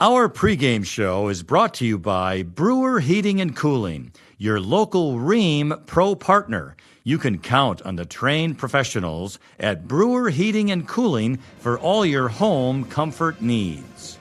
Our pregame show is brought to you by Brewer Heating and Cooling, your local Rheem Pro partner. You can count on the trained professionals at Brewer Heating and Cooling for all your home comfort needs.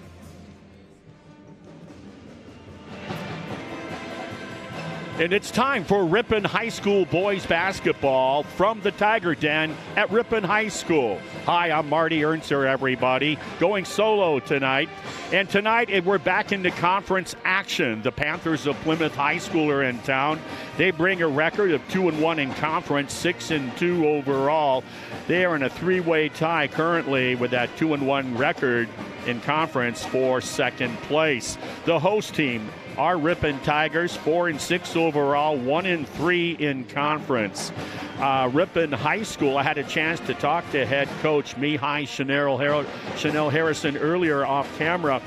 And it's time for Ripon High School boys basketball from the Tiger Den at Ripon High School. Hi, I'm Martin Ernser, everybody, going solo tonight. And tonight, we're back into conference action. The Panthers of Plymouth High School are in town. They bring a record of 2-1 in conference, 6-2 overall. They are in a three-way tie currently with that 2-1 record in conference for second place. The host team, our Ripon Tigers, 4-6 overall, 1-3 in conference. Ripon High School, I had a chance to talk to head coach Mihai Chanel Harrison earlier off camera.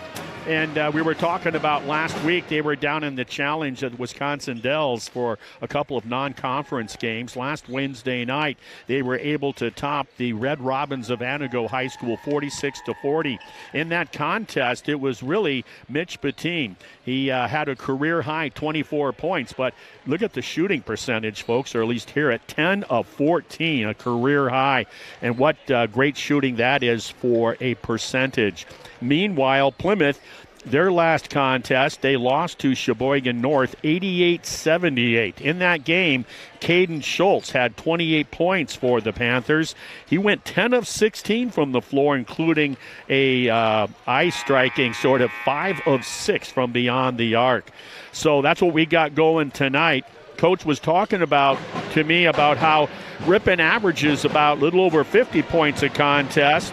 And we were talking about last week, they were down in the challenge at Wisconsin Dells for a couple of non-conference games. Last Wednesday night, they were able to top the Red Robins of Anago High School 46-40. In that contest, it was really Mitch Bettine. He had a career-high 24 points, but look at the shooting percentage, folks, or at least here at 10 of 14, a career high. And what great shooting that is for a percentage. Meanwhile, Plymouth, their last contest, they lost to Sheboygan North 88-78. In that game, Caden Schultz had 28 points for the Panthers. He went 10 of 16 from the floor, including a eye-striking sort of 5 of 6 from beyond the arc. So that's what we got going tonight. Coach was talking to me about how Ripon averages about a little over 50 points a contest.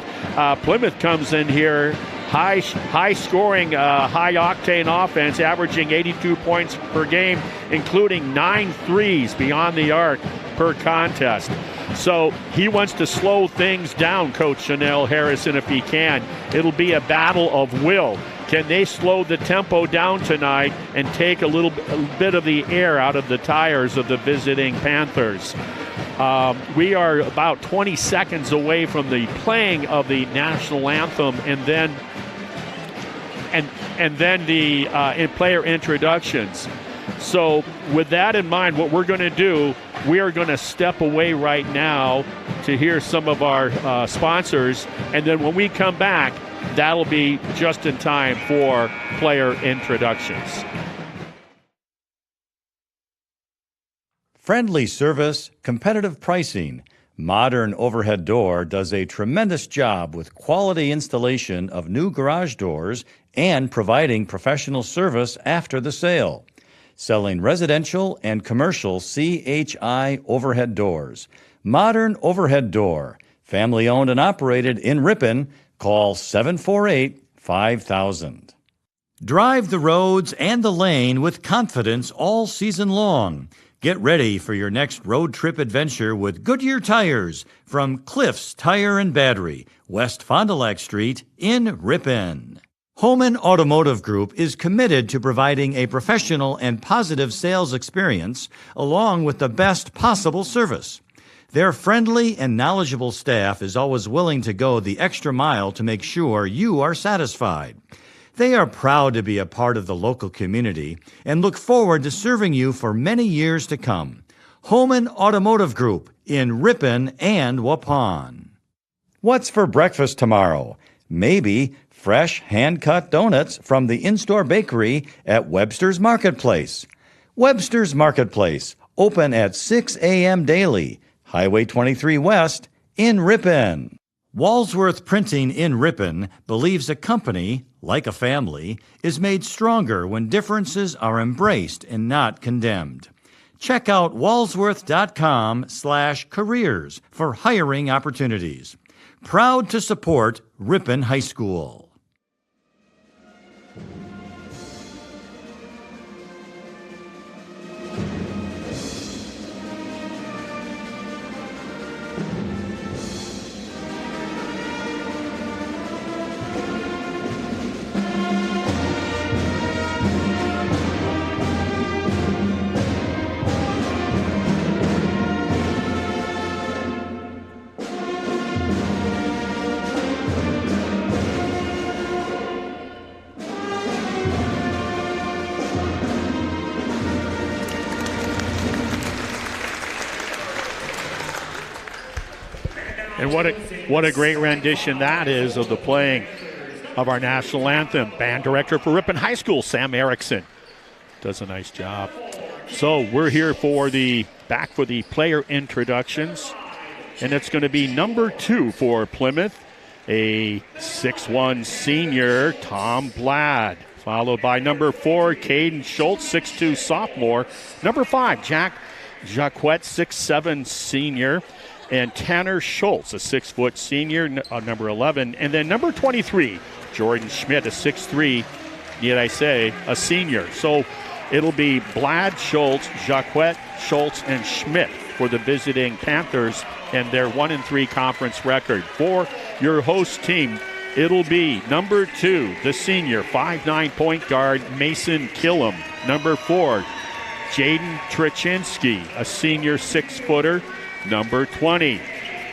Plymouth comes in here high-scoring, high-octane offense, averaging 82 points per game, including 9 threes beyond the arc per contest. So he wants to slow things down, Coach Chanel Harrison, if he can. It'll be a battle of will. Can they slow the tempo down tonight and take a little bit of the air out of the tires of the visiting Panthers? We are about 20 seconds away from the playing of the national anthem, and then the player introductions. So with that in mind, what we're going to do, we are going to step away right now to hear some of our sponsors, and then when we come back, that'll be just in time for player introductions. Friendly service, competitive pricing. Modern Overhead Door does a tremendous job with quality installation of new garage doors and providing professional service after the sale. Selling residential and commercial CHI overhead doors. Modern Overhead Door, family owned and operated in Ripon. Call 748-5000. Drive the roads and the lane with confidence all season long. Get ready for your next road trip adventure with Goodyear Tires from Cliffs Tire and Battery, West Fond du Lac Street in Ripon. Homan Automotive Group is committed to providing a professional and positive sales experience along with the best possible service. Their friendly and knowledgeable staff is always willing to go the extra mile to make sure you are satisfied. They are proud to be a part of the local community and look forward to serving you for many years to come. Homan Automotive Group in Ripon and Waupun. What's for breakfast tomorrow? Maybe fresh hand-cut donuts from the in-store bakery at Webster's Marketplace. Webster's Marketplace, open at 6 a.m. daily. Highway 23 West in Ripon. Walsworth Printing in Ripon believes a company, like a family, is made stronger when differences are embraced and not condemned. Check out walsworth.com/careers for hiring opportunities. Proud to support Ripon High School. And what a great rendition that is of the playing of our national anthem. Band director for Ripon High School, Sam Erickson, does a nice job. So we're here back for the player introductions. And it's going to be number 2 for Plymouth, a 6'1 senior, Tom Blad. Followed by number 4, Caden Schultz, 6'2 sophomore. Number 5, Jack Jacquet, 6'7 senior. And Tanner Schultz, a 6-foot senior, number 11. And then number 23, Jordan Schmidt, a 6'3", yet I say, a senior. So it'll be Blad, Schultz, Jacquet, Schultz, and Schmidt for the visiting Panthers and their 1-3 conference record. For your host team, it'll be number 2, the senior, 5'9 point guard, Mason Killam. Number 4, Jaden Trachinski, a senior 6-footer. Number 20,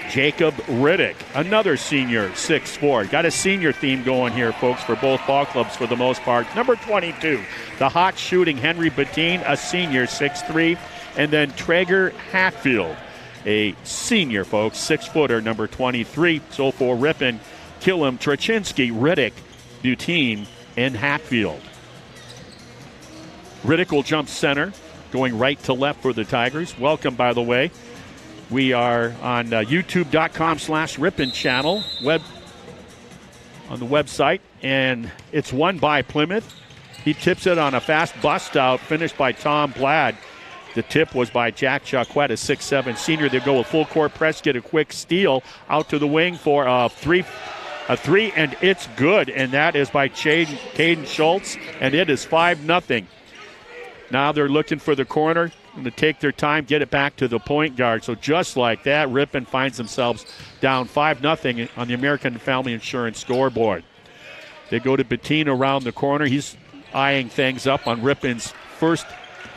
Jacob Riddick, another senior 6'4". Got a senior theme going here, folks, for both ball clubs for the most part. Number 22, the hot shooting Henry Bettine, a senior 6'3". And then Traeger Hatfield, a senior, folks, 6-footer, number 23. So for Ripon, Killam, Trachinski, Riddick, Bettine, and Hatfield. Riddick will jump center, going right to left for the Tigers. Welcome, by the way. We are on youtube.com/Ripon channel on the website, and it's won by Plymouth. He tips it on a fast bust out, finished by Tom Blad. The tip was by Jack Jacquet, a 6'7 senior. They go with full court press, get a quick steal out to the wing for a three, and it's good. And that is by Caden Schultz, and it is 5-0. Now they're looking for the corner and to take their time, get it back to the point guard. So just like that, Ripon finds themselves down 5-0 on the American Family Insurance scoreboard. They go to Bettine around the corner. He's eyeing things up on Ripon's first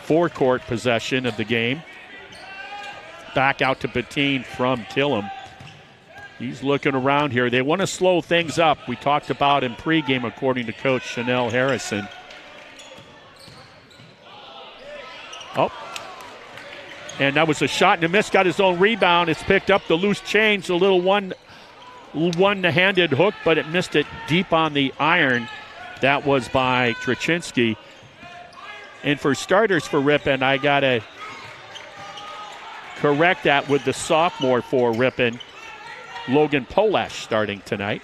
forecourt possession of the game. Back out to Bettine from Killam. He's looking around here. They want to slow things up. We talked about in pregame, according to Coach Chanel Harrison. Oh. And that was a shot and a miss. Got his own rebound. It's picked up the loose change. A little one-handed hook, but it missed it deep on the iron. That was by Trachinski. And for starters for Ripon, I got to correct that with the sophomore for Ripon, Logan Polash, starting tonight.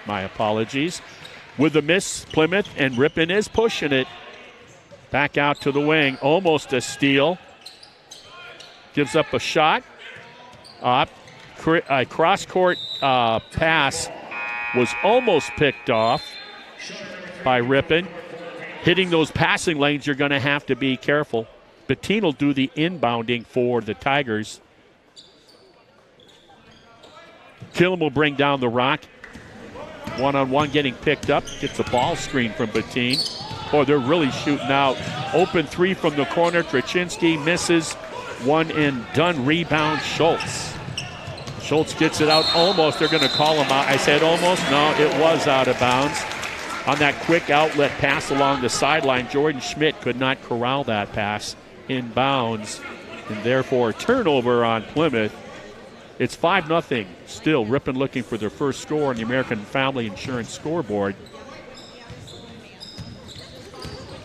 My apologies. With the miss, Plymouth, and Ripon is pushing it back out to the wing. Almost a steal. Gives up a shot. A cross-court pass was almost picked off by Ripon. Hitting those passing lanes, you're going to have to be careful. Bettine will do the inbounding for the Tigers. Killam will bring down the rock. One-on-one getting picked up. Gets a ball screen from Bettine. Boy, they're really shooting out. Open three from the corner. Trachinski misses. One and done. Rebound, Schultz. Schultz gets it out almost. They're going to call him out. I said almost. No, it was out of bounds. On that quick outlet pass along the sideline, Jordan Schmidt could not corral that pass in bounds. And therefore, turnover on Plymouth. It's 5-0 still. Ripon looking for their first score on the American Family Insurance scoreboard.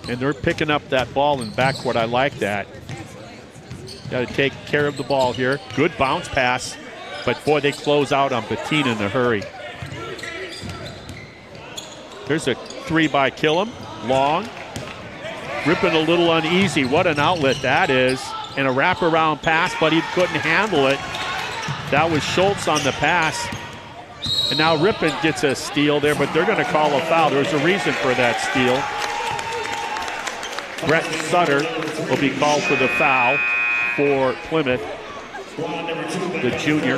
And they're picking up that ball in backcourt. I like that. Got to take care of the ball here. Good bounce pass. But, boy, they close out on Bettine in a hurry. There's a three by Killam. Long. Ripon a little uneasy. What an outlet that is. And a wraparound pass, but he couldn't handle it. That was Schultz on the pass. And now Ripon gets a steal there, but they're going to call a foul. There's a reason for that steal. Brett Sutter will be called for the foul for Plymouth, the junior.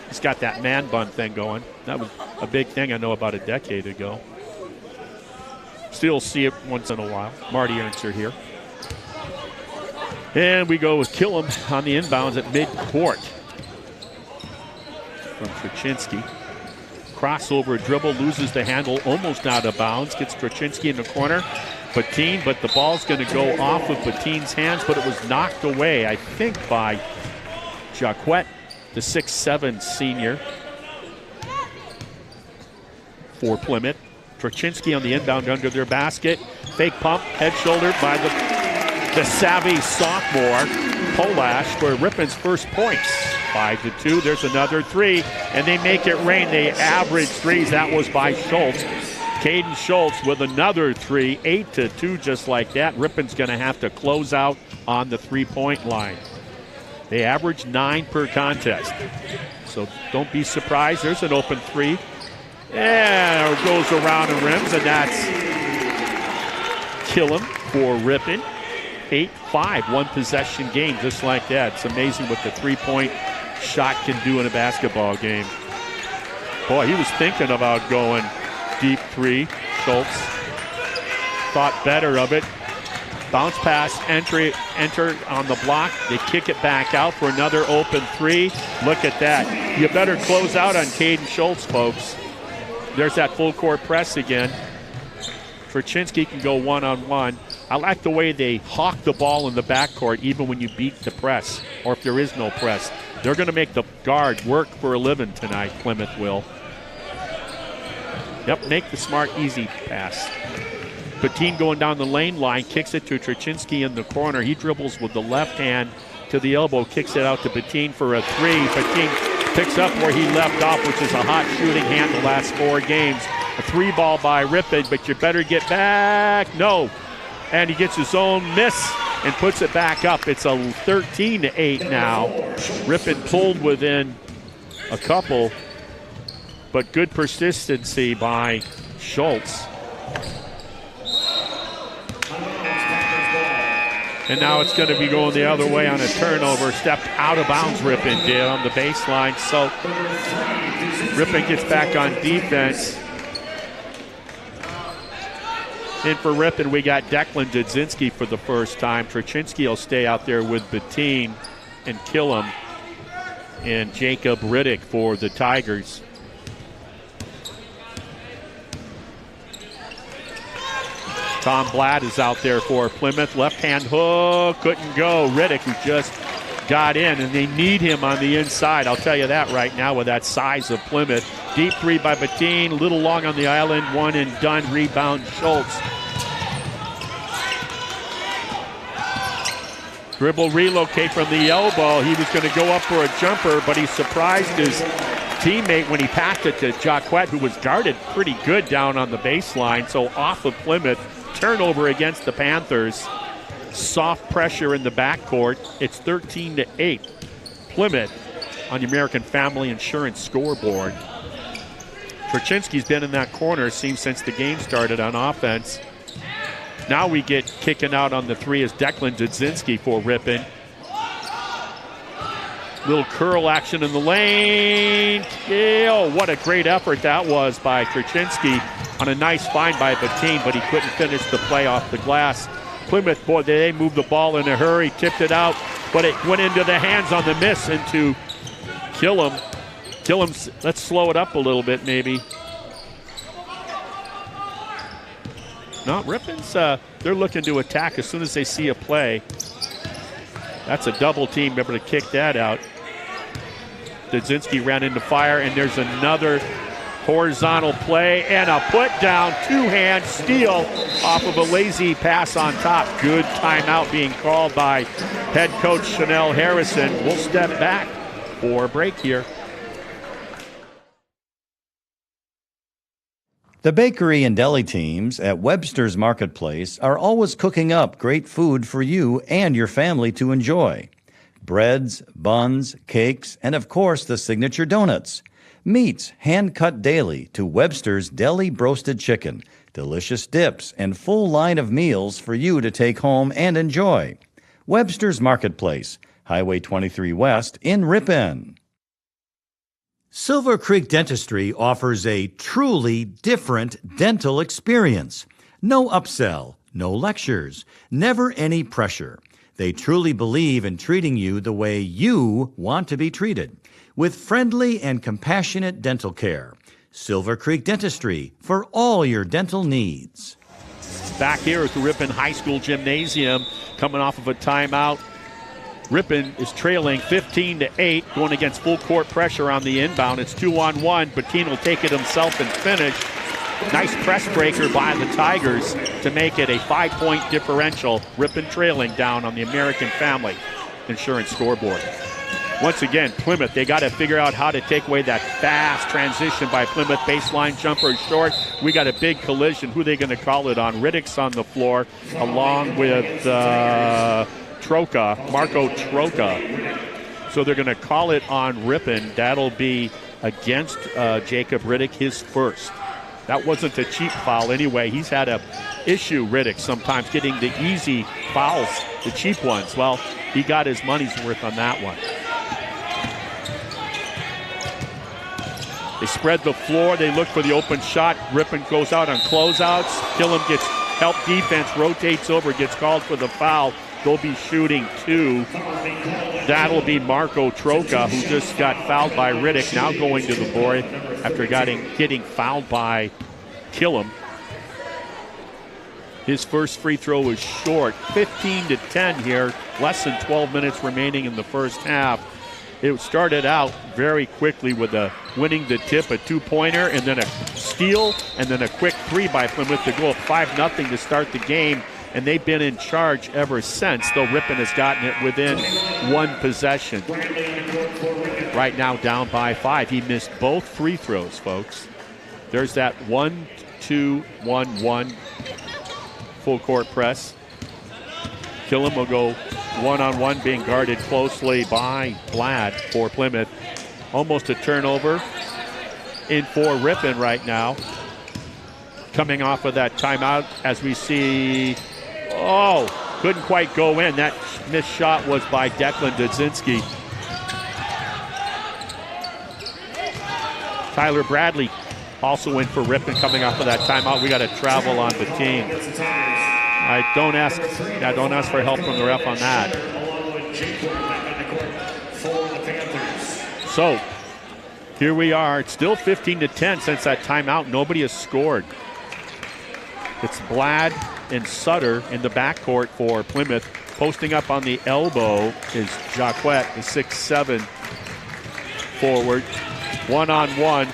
He's got that man bun thing going. That was a big thing I know about a decade ago. Still see it once in a while. Martin Ernser here. And we go with Killam on the inbounds at midcourt. From Trachinski. Crossover dribble, loses the handle, almost out of bounds. Gets Trachinski in the corner. Bettine, but the ball's going to go off of Bettine's hands, but it was knocked away, I think, by Jacquet, the 6'7" senior for Plymouth. Troczynski on the inbound under their basket. Fake pump, head shouldered by the savvy sophomore, Polash, for Ripon's first points. 5-2, there's another three, and they make it rain. They average threes. That was by Schultz. Caden Schultz with another three, 8-2, just like that. Ripon's going to have to close out on the three-point line. They average 9 per contest. So don't be surprised. There's an open three. And it goes around and rims, and that's kill him for Ripon. 8-5, one possession game, just like that. It's amazing what the three-point shot can do in a basketball game. Boy, he was thinking about going deep three. Schultz thought better of it. Bounce pass, enter on the block. They kick it back out for another open three. Look at that. You better close out on Caden Schultz, folks. There's that full court press again. Troczynski can go one-on-one. I like the way they hawk the ball in the backcourt even when you beat the press, or if there is no press. They're going to make the guard work for a living tonight, Plymouth will. Yep, make the smart, easy pass. Bettine going down the lane line, kicks it to Troczynski in the corner. He dribbles with the left hand to the elbow, kicks it out to Bettine for a three. Bettine picks up where he left off, which is a hot shooting hand the last 4 games. A three ball by Ripon, but you better get back. No. And he gets his own miss and puts it back up. It's a 13-8 now. Ripon pulled within a couple, but good persistency by Schultz. And now it's going to be going the other way on a turnover. Stepped out of bounds, Ripon did on the baseline. So Ripon gets back on defense. And for Ripon, we got Declan Dudzinski for the first time. Troczynski will stay out there with Bettine and kill him. And Jacob Riddick for the Tigers. Tom Blatt is out there for Plymouth. Left-hand hook, couldn't go. Riddick, who just got in, and they need him on the inside. I'll tell you that right now with that size of Plymouth. Deep three by Bettine, a little long on the island, one and done. Rebound Schultz. Dribble relocate from the elbow. He was going to go up for a jumper, but he surprised his teammate when he passed it to Jacquet, who was guarded pretty good down on the baseline. So off of Plymouth, turnover against the Panthers. Soft pressure in the backcourt. It's 13-8. Plymouth on the American Family Insurance scoreboard. Troczynski's been in that corner, seems since the game started on offense. Now we get kicking out on the three as Declan Dudzinski for Ripon. Little curl action in the lane. Oh, what a great effort that was by Troczynski on a nice find by Bettine, but he couldn't finish the play off the glass. Plymouth, boy, they moved the ball in a hurry, tipped it out, but it went into the hands on the miss into Killam. Killam, let's slow it up a little bit maybe. No, Ripon's, they're looking to attack as soon as they see a play. That's a double team, able to kick that out. Dudzinski ran into fire, and there's another horizontal play and a put down, two-hand steal off of a lazy pass on top. Good timeout being called by head coach Chanel Harrison. We'll step back for a break here. The bakery and deli teams at Webster's Marketplace are always cooking up great food for you and your family to enjoy. Breads, buns, cakes, and of course the signature donuts. Meats hand-cut daily to Webster's Deli Broasted Chicken. Delicious dips and full line of meals for you to take home and enjoy. Webster's Marketplace, Highway 23 West in Ripon. Silver Creek Dentistry offers a truly different dental experience. No upsell, no lectures, never any pressure. They truly believe in treating you the way you want to be treated, with friendly and compassionate dental care. Silver Creek Dentistry for all your dental needs. Back here at the Ripon High School Gymnasium, coming off of a timeout. Ripon is trailing 15-8, going against full court pressure on the inbound. It's 2-on-1. Bettine will take it himself and finish. Nice press breaker by the Tigers to make it a 5-point differential. Ripon trailing down on the American Family Insurance scoreboard. Once again, Plymouth, they got to figure out how to take away that fast transition by Plymouth. Baseline jumper short. We got a big collision. Who are they going to call it on? Riddick's on the floor along with Marco Troca. So they're going to call it on Ripon. That'll be against Jacob Riddick, his first. That wasn't a cheap foul anyway. He's had a issue, Riddick, sometimes getting the easy fouls, the cheap ones. Well, he got his money's worth on that one. They spread the floor. They look for the open shot. Ripon goes out on closeouts. Killam gets help defense, rotates over, gets called for the foul. They'll be shooting 2. That'll be Marco Troca, who just got fouled by Riddick, now going to the board after getting fouled by Killam. His first free throw is short. 15-10 here, less than 12 minutes remaining in the first half. It started out very quickly with winning the tip, a 2-pointer, and then a steal, and then a quick 3 by Plymouth to go up 5-0 to start the game. And they've been in charge ever since, though Ripon has gotten it within 1 possession. Right now down by 5. He missed both free throws, folks. There's that 1-2-1-1 full court press. Killam will go one-on-one, being guarded closely by Vlad for Plymouth. Almost a turnover in for Ripon right now. Coming off of that timeout as we see, couldn't quite go in. That missed shot was by Declan Dudzinski. Tyler Bradley also in for Ripon coming off of that timeout. We got to travel on the team. Don't ask for help from the ref on that. So here we are. It's still 15-10 since that timeout. Nobody has scored. It's Vlad and Sutter in the backcourt for Plymouth. Posting up on the elbow is Jacquet, the 6'7" forward. One-on-one.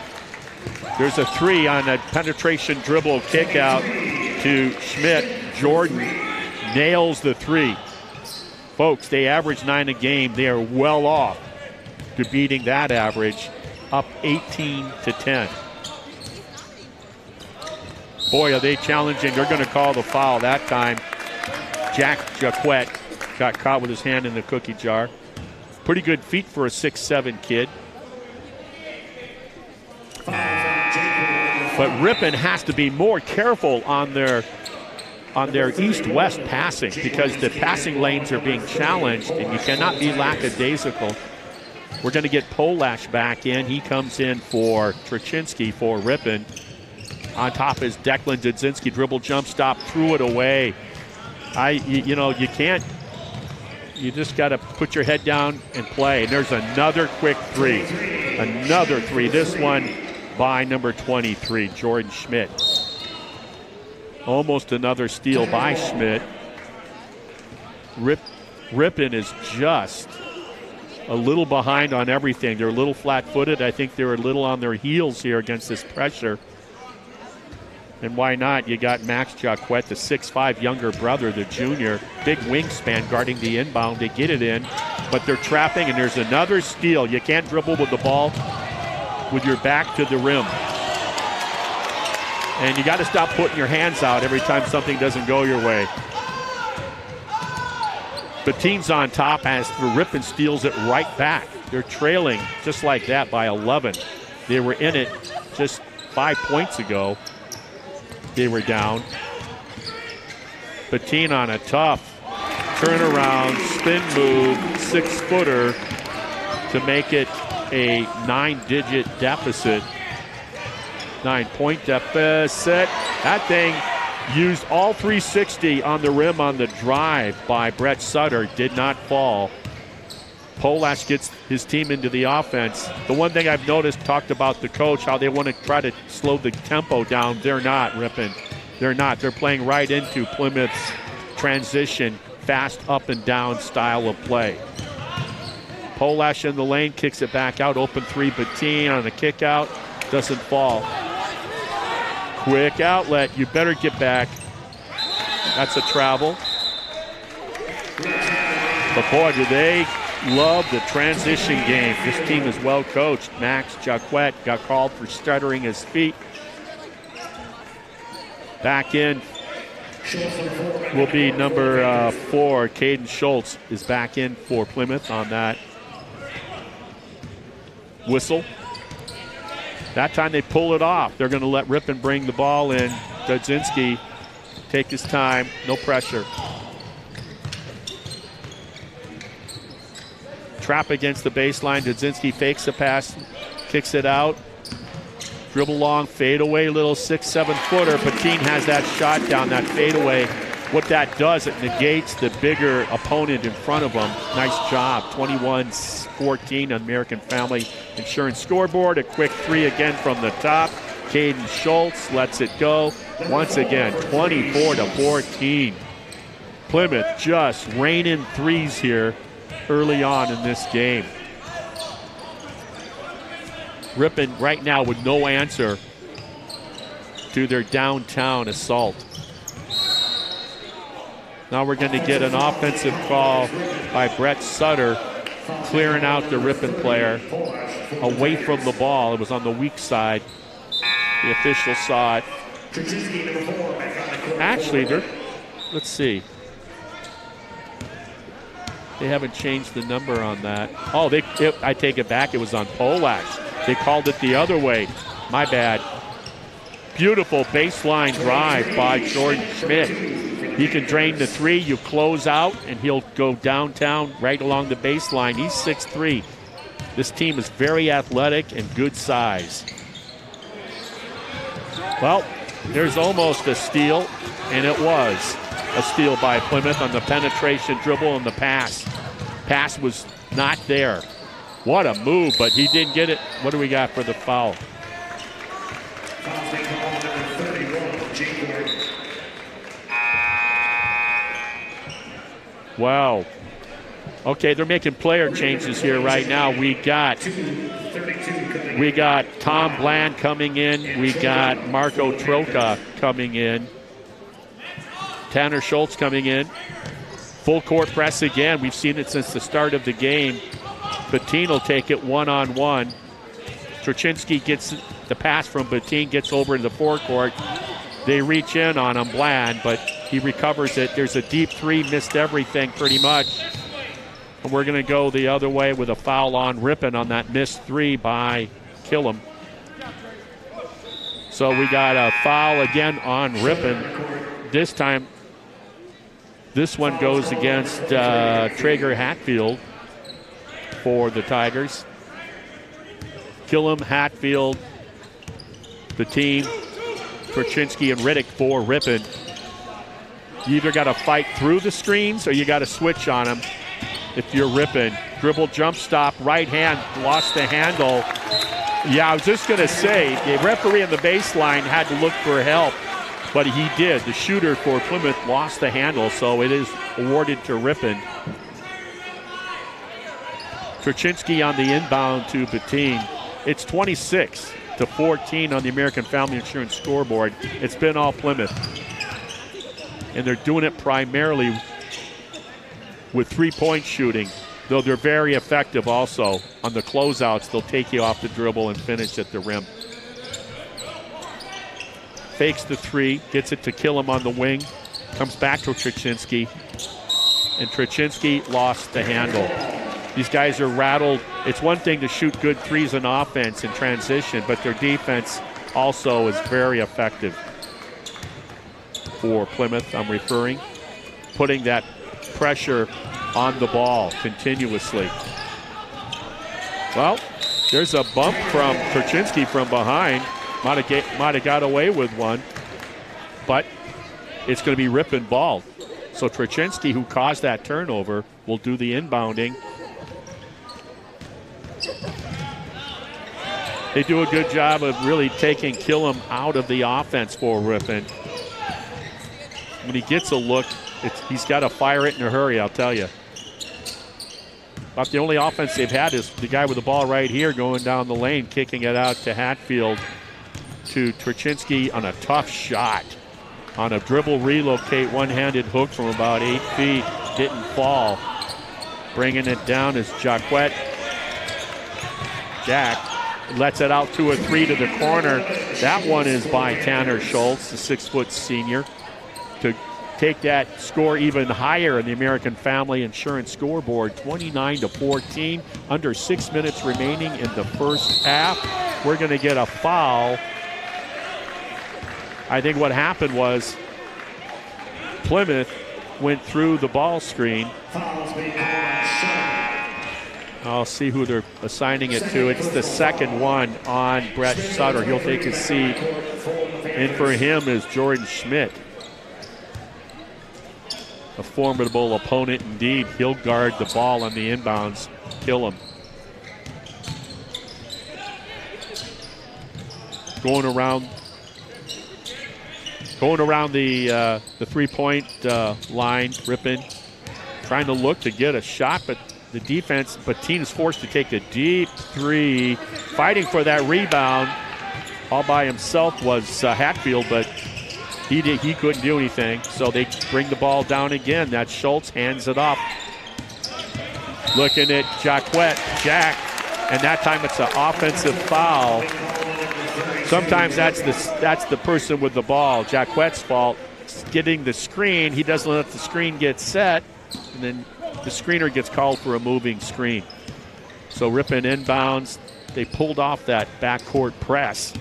There's a 3 on a penetration dribble kick out to Schmidt. Jordan nails the 3. Folks, they average 9 a game. They are well off to beating that average, up 18-10. Boy, are they challenging. They're going to call the foul that time. Jacquet got caught with his hand in the cookie jar. Pretty good feet for a 6'7" kid. But Ripon has to be more careful on their east-west passing, because the passing lanes are being challenged, and you cannot be lackadaisical. We're going to get Polash back in. He comes in for Traczynski for Ripon. On top is Declan Dudzinski. Dribble jump stop, threw it away. You can't. You just got to put your head down and play. And there's another quick 3. Another 3. This one by number 23, Jordan Schmidt. Almost another steal by Schmidt. Ripon is just a little behind on everything. They're a little flat-footed. I think they're a little on their heels here against this pressure. And why not? You got Max Jacquet, the 6'5" younger brother, the junior. Big wingspan guarding the inbound. They get it in, but they're trapping, and there's another steal. You can't dribble with the ball with your back to the rim. And you got to stop putting your hands out every time something doesn't go your way. Bettine's on top as the Ripon steals it right back. They're trailing just like that by 11. They were in it just 5 points ago. They were down. Bettine on a tough turnaround, spin move, 6-footer to make it a 9-digit deficit. 9-point deficit. That thing used all 360 on the rim on the drive by Brett Sutter. Did not fall. Polash gets his team into the offense. The one thing I've noticed, talked about the coach, how they want to try to slow the tempo down. They're not, Ripon. They're not. They're playing right into Plymouth's transition, fast up and down style of play. Polash in the lane, kicks it back out. Open three, Bettine on a kick out. Doesn't fall. Quick outlet. You better get back. That's a travel. But boy, do they love the transition game. This team is well coached. Max Jacquet got called for stuttering his feet. Back in will be number 4. Caden Schultz is back in for Plymouth on that whistle. That time they pull it off. They're going to let Ripon bring the ball in. Dudzinski take his time, no pressure. Trap against the baseline. Dudzinski fakes the pass, kicks it out. Dribble long, fade away, little 6-7 footer. Bettine has that shot down, that fade away. What that does, it negates the bigger opponent in front of them. Nice job. 21-14 on American Family Insurance scoreboard. A quick three again from the top. Caden Schultz lets it go. Once again, 24-14. Plymouth just raining threes here early on in this game. Ripon right now with no answer to their downtown assault. Now we're going to get an offensive call by Brett Sutter, clearing out the Ripon player away from the ball. It was on the weak side. The official saw it. Actually, let's see. They haven't changed the number on that. Oh, I take it back. It was on Polash. They called it the other way. My bad. Beautiful baseline drive by Jordan Schmidt. He can drain the three. You close out, and he'll go downtown right along the baseline. He's 6'3". This team is very athletic and good size. Well, there's almost a steal, and it was a steal by Plymouth on the penetration dribble and the pass. Pass was not there. What a move, but he didn't get it. What do we got for the foul? Wow. Okay, they're making player changes here right now. We got Tom Bland coming in. We got Marco Troca coming in. Tanner Schultz coming in. Full court press again. We've seen it since the start of the game. Bettine will take it one-on-one. Troczynski gets the pass from Bettine, gets over to the forecourt. They reach in on him, Bland, but he recovers it. There's a deep three, missed everything pretty much. And we're going to go the other way with a foul on Ripon on that missed three by Killam. So we got a foul again on Ripon. This time, this one goes against Traeger Hatfield for the Tigers. Killam, Hatfield, the team, Troczynski and Riddick for Ripon. You either got to fight through the screens or you got to switch on them. If you're Ripon, dribble, jump stop, right hand, lost the handle. Yeah, I was just going to say, the referee on the baseline had to look for help, but he did. The shooter for Plymouth lost the handle, so it is awarded to Ripon. Troczynski on the inbound to Bettine. It's 26-14 on the American Family Insurance scoreboard. It's been all Plymouth. And they're doing it primarily with three-point shooting, though they're very effective also on the closeouts. They'll take you off the dribble and finish at the rim. Fakes the three, gets it to Killam on the wing, comes back to Troczynski, and Troczynski lost the handle. These guys are rattled. It's one thing to shoot good threes on offense in transition, but their defense also is very effective for Plymouth, I'm referring. Putting that pressure on the ball continuously. Well, there's a bump from Troczynski from behind. Might have got away with one, but it's going to be Ripon ball. So Troczynski, who caused that turnover, will do the inbounding. They do a good job of really taking Killam out of the offense for Ripon. When he gets a look, he's got to fire it in a hurry, I'll tell you. About the only offense they've had is the guy with the ball right here going down the lane, kicking it out to Hatfield, to Traczynski on a tough shot. On a dribble relocate, one-handed hook from about 8 feet. Didn't fall. Bringing it down is Jacquet. Jack lets it out 2 or 3 to the corner. That one is by Tanner Schultz, the 6-foot senior, to take that score even higher in the American Family Insurance scoreboard, 29-14. Under 6 minutes remaining in the first half. We're going to get a foul. I think what happened was Plymouth went through the ball screen. I'll see who they're assigning it to. It's the second one on Brett Sutter. He'll take his seat. And for him is Jordan Schmidt. A formidable opponent indeed. He'll guard the ball on the inbounds. Kill him. Going around the three-point line, Ripon trying to look to get a shot, but the defense, Bettine is forced to take a deep three, fighting for that rebound. All by himself was Hatfield, but he couldn't do anything, so they bring the ball down again. That's Schultz, hands it off. Looking at Jacquet, Jack, and that time it's an offensive foul. Sometimes that's the person with the ball. Jacquet's fault. Getting the screen, he doesn't let the screen get set, and then the screener gets called for a moving screen. So Ripon inbounds. They pulled off that backcourt press.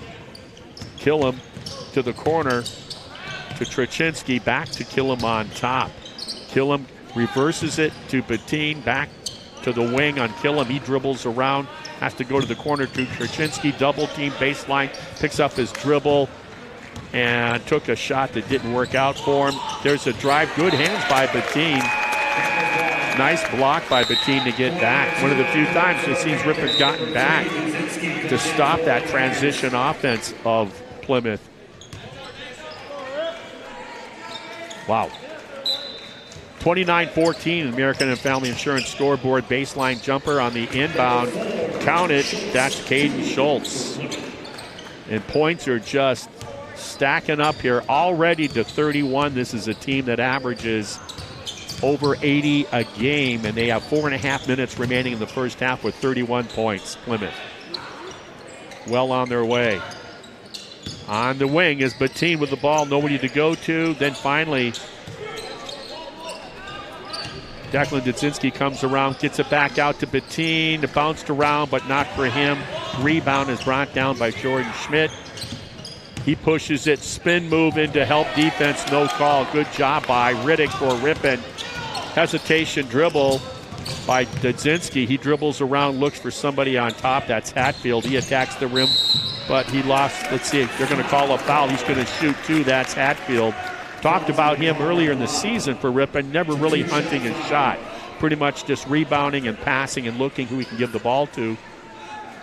Killam to the corner to Traczynski, back to Killam on top. Killam reverses it to Bettine, back to the wing on Killam. He dribbles around, has to go to the corner to Traczynski, double team baseline, picks up his dribble and took a shot that didn't work out for him. There's a drive, good hands by Bettine. Nice block by Bettine to get back. One of the few times it seems Ripon's gotten back to stop that transition offense of Plymouth. Wow. 29-14, American and Family Insurance scoreboard. Baseline jumper on the inbound. Count it, that's Caden Schultz. And points are just stacking up here already to 31. This is a team that averages over 80 a game, and they have 4.5 minutes remaining in the first half with 31 points, Plymouth. Well on their way. On the wing is Bettine with the ball, nobody to go to. Then finally, Declan Dudzinski comes around, gets it back out to Bettine. It bounced around, but not for him. Rebound is brought down by Jordan Schmidt. He pushes it, spin move into help defense, no call. Good job by Riddick for Ripon. Hesitation dribble by Dudzinski. He dribbles around, looks for somebody on top. That's Hatfield. He attacks the rim, but he lost. Let's see, they're going to call a foul. He's going to shoot two. That's Hatfield. Talked about him earlier in the season for Ripon, never really hunting his shot. Pretty much just rebounding and passing and looking who he can give the ball to.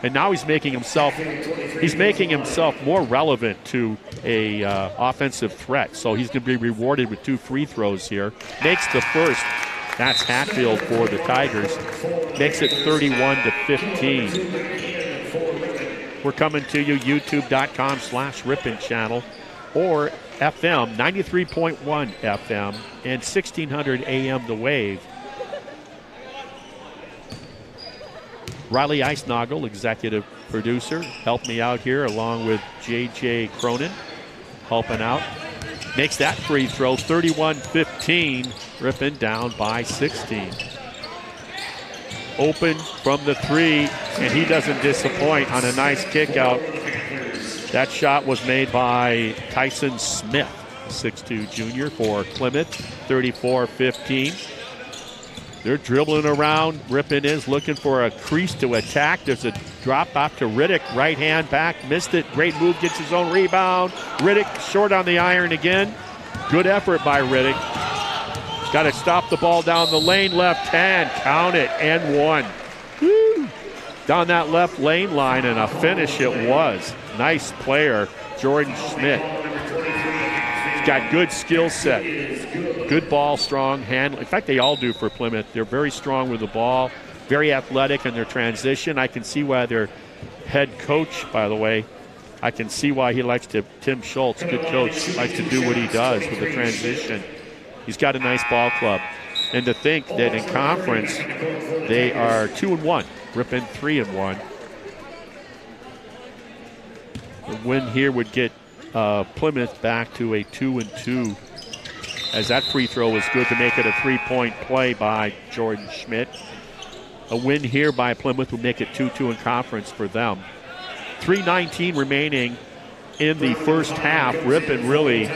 And now he's making himself more relevant to a offensive threat. So he's going to be rewarded with 2 free throws here. Makes the first. That's Hatfield for the Tigers. Makes it 31-15. We're coming to you, youtube.com/Ripon channel or FM, 93.1 FM and 1600 AM The Wave. Riley Eisnagel, executive producer, helped me out here along with J.J. Cronin, helping out. Makes that free throw, 31-15. Ripon down by 16. Open from the three, and he doesn't disappoint on a nice kick out. That shot was made by Tyson Smith, 6'2 junior for Plymouth, 34-15. They're dribbling around. Ripon is looking for a crease to attack. There's a drop off to Riddick. Right hand back. Missed it. Great move. Gets his own rebound. Riddick short on the iron again. Good effort by Riddick. Got to stop the ball down the lane. Left hand. Count it. And one. Woo. Down that left lane line, and a finish it was. Nice player, Jordan Schmidt. He's got good skill set. Good ball, strong handle. In fact, they all do for Plymouth. They're very strong with the ball. very athletic in their transition. I can see why their head coach, by the way, I can see why he likes to, Tim Schultz, good coach, likes to do what he does with the transition. He's got a nice ball club. And to think that in conference, they are 2-1, Ripon 3-1. The win here would get Plymouth back to a 2-2, as that free throw was good to make it a 3-point play by Jordan Schmidt. A win here by Plymouth would make it 2-2 in conference for them. 3:19 remaining in the first half. Ripon really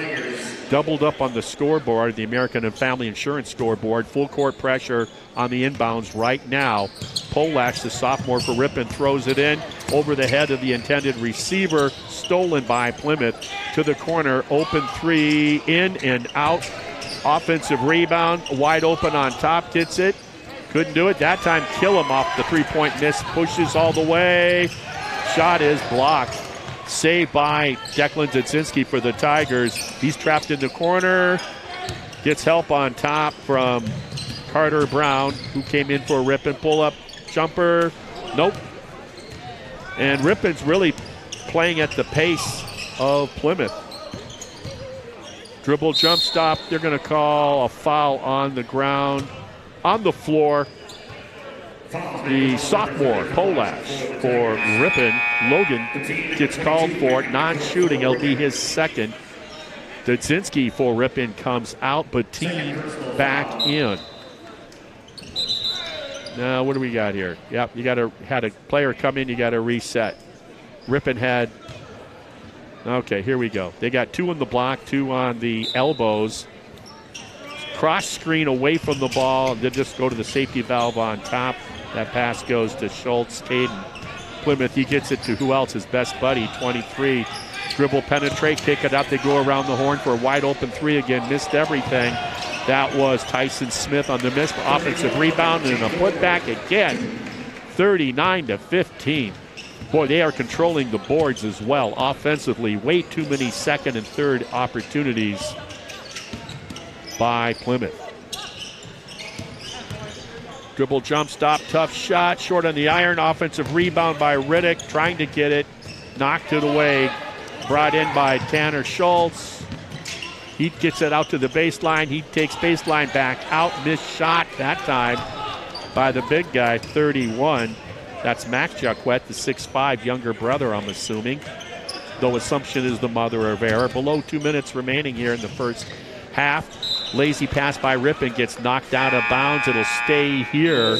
doubled up on the scoreboard, the American and Family Insurance scoreboard. Full court pressure on the inbounds right now. Polak, the sophomore for Ripon, throws it in over the head of the intended receiver. Stolen by Plymouth to the corner. Open three, in and out. Offensive rebound, wide open on top, gets it. Couldn't do it. That time, Killam off the three-point miss, pushes all the way. Shot is blocked. Saved by Declan Dudzinski for the Tigers. He's trapped in the corner. Gets help on top from Carter Brown, who came in for a Ripon pull-up jumper. Nope. And Ripon's really playing at the pace of Plymouth. Dribble jump stop. They're going to call a foul on the ground, on the floor. The sophomore, Polak, for Ripon, Logan, gets called for non-shooting. It'll be his second. Dudzinski for Ripon comes out. Bettine back in. Now, what do we got here? Yep, you had a player come in, you got to reset. Ripon had, okay, here we go. They got 2 on the block, 2 on the elbows. Cross screen away from the ball. They just go to the safety valve on top. That pass goes to Schultz. Caden Plymouth, he gets it to who else? His best buddy, 23. Dribble, penetrate, kick it up. They go around the horn for a wide open three again. Missed everything. That was Tyson Smith on the miss. Offensive rebound and a putback again. 39-15. Boy, they are controlling the boards as well. Offensively, way too many second and third opportunities by Plymouth. Dribble, jump stop, tough shot, short on the iron. Offensive rebound by Riddick, trying to get it, knocked it away. Brought in by Tanner Schultz. He gets it out to the baseline. He takes baseline back out. Missed shot that time by the big guy, 31. That's Max Jacquet, the 6'5", younger brother, I'm assuming. Though assumption is the mother of error. Below 2 minutes remaining here in the first half. Lazy pass by Ripon gets knocked out of bounds. It'll stay here.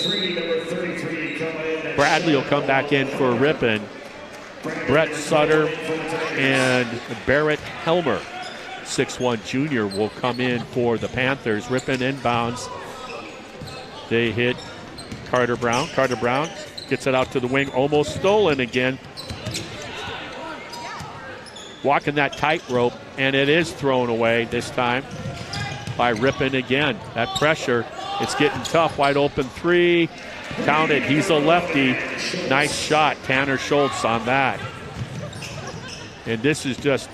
Bradley will come back in for Ripon. Brett Sutter and Barrett Helmer, 6'1" junior, will come in for the Panthers. Ripon inbounds. They hit Carter Brown. Carter Brown gets it out to the wing. Almost stolen again. Walking that tightrope, and it is thrown away this time by Ripon again. That pressure, it's getting tough. Wide open three. Count it. He's a lefty. Nice shot. Tanner Schultz on that. And this is just,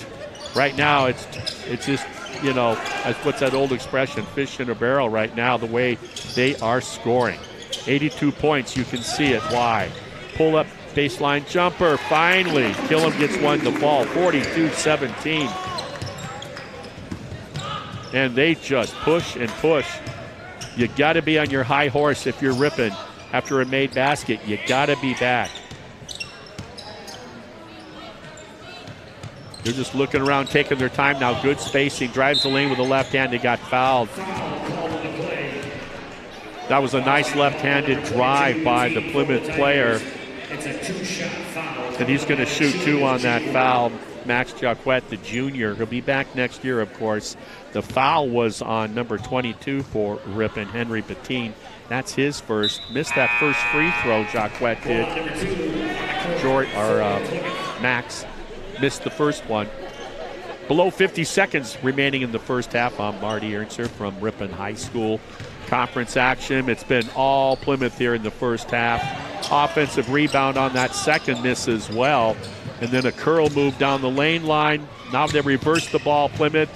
right now, it's just, you know, what's that old expression? Fish in a barrel right now, the way they are scoring. 82 points. You can see it. Why? Pull up baseline jumper. Finally, Killam gets one to fall. 42-17. And they just push and push. You got to be on your high horse if you're Ripon. After a made basket, you got to be back. They're just looking around, taking their time now. Good spacing. Drives the lane with the left hand. They got fouled. That was a nice left-handed drive by the Plymouth player. And he's going to shoot 2 on that foul. Max Jacquet, the junior. He'll be back next year, of course. The foul was on number 22 for Ripon, Henry Bettine. That's his first. Missed that first free throw, Jacquet did. Max missed the first one. Below 50 seconds remaining in the first half. I'm Martin Ernser from Ripon High School. Conference action. It's been all Plymouth here in the first half. Offensive rebound on that second miss as well. And then a curl move down the lane line. Now they reverse the ball. Plymouth,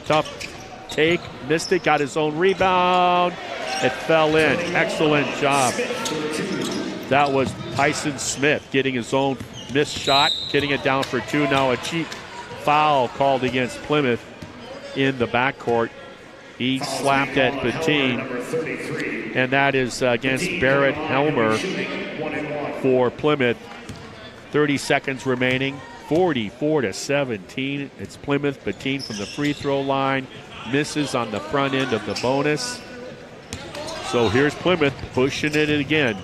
tough take. Missed it, got his own rebound. It fell in. Excellent job That was Tyson Smith getting his own missed shot, getting it down for 2. Now a cheap foul called against Plymouth in the backcourt. He slapped at Bettine, and that is against Barrett Helmer for Plymouth. 30 seconds remaining, 44-17. It's Plymouth. Bettine from the free throw line misses on the front end of the bonus. So here's Plymouth pushing it again.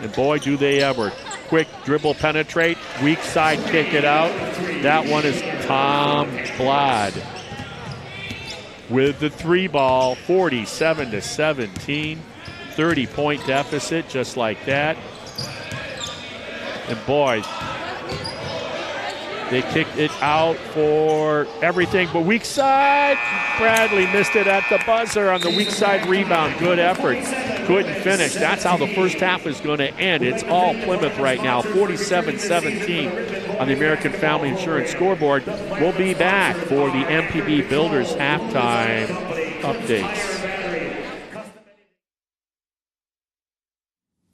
And boy, do they ever. Quick dribble penetrate, weak side kick it out. That one is Tom Blood with the 3 ball, 47-17. 30-point deficit just like that. And boy, they kicked it out for everything but weak side. Bradley missed it at the buzzer on the weak side rebound. Good effort. Couldn't finish. That's how the first half is going to end. It's all Plymouth right now, 47-17 on the American Family Insurance scoreboard. We'll be back for the MPB Builders halftime updates.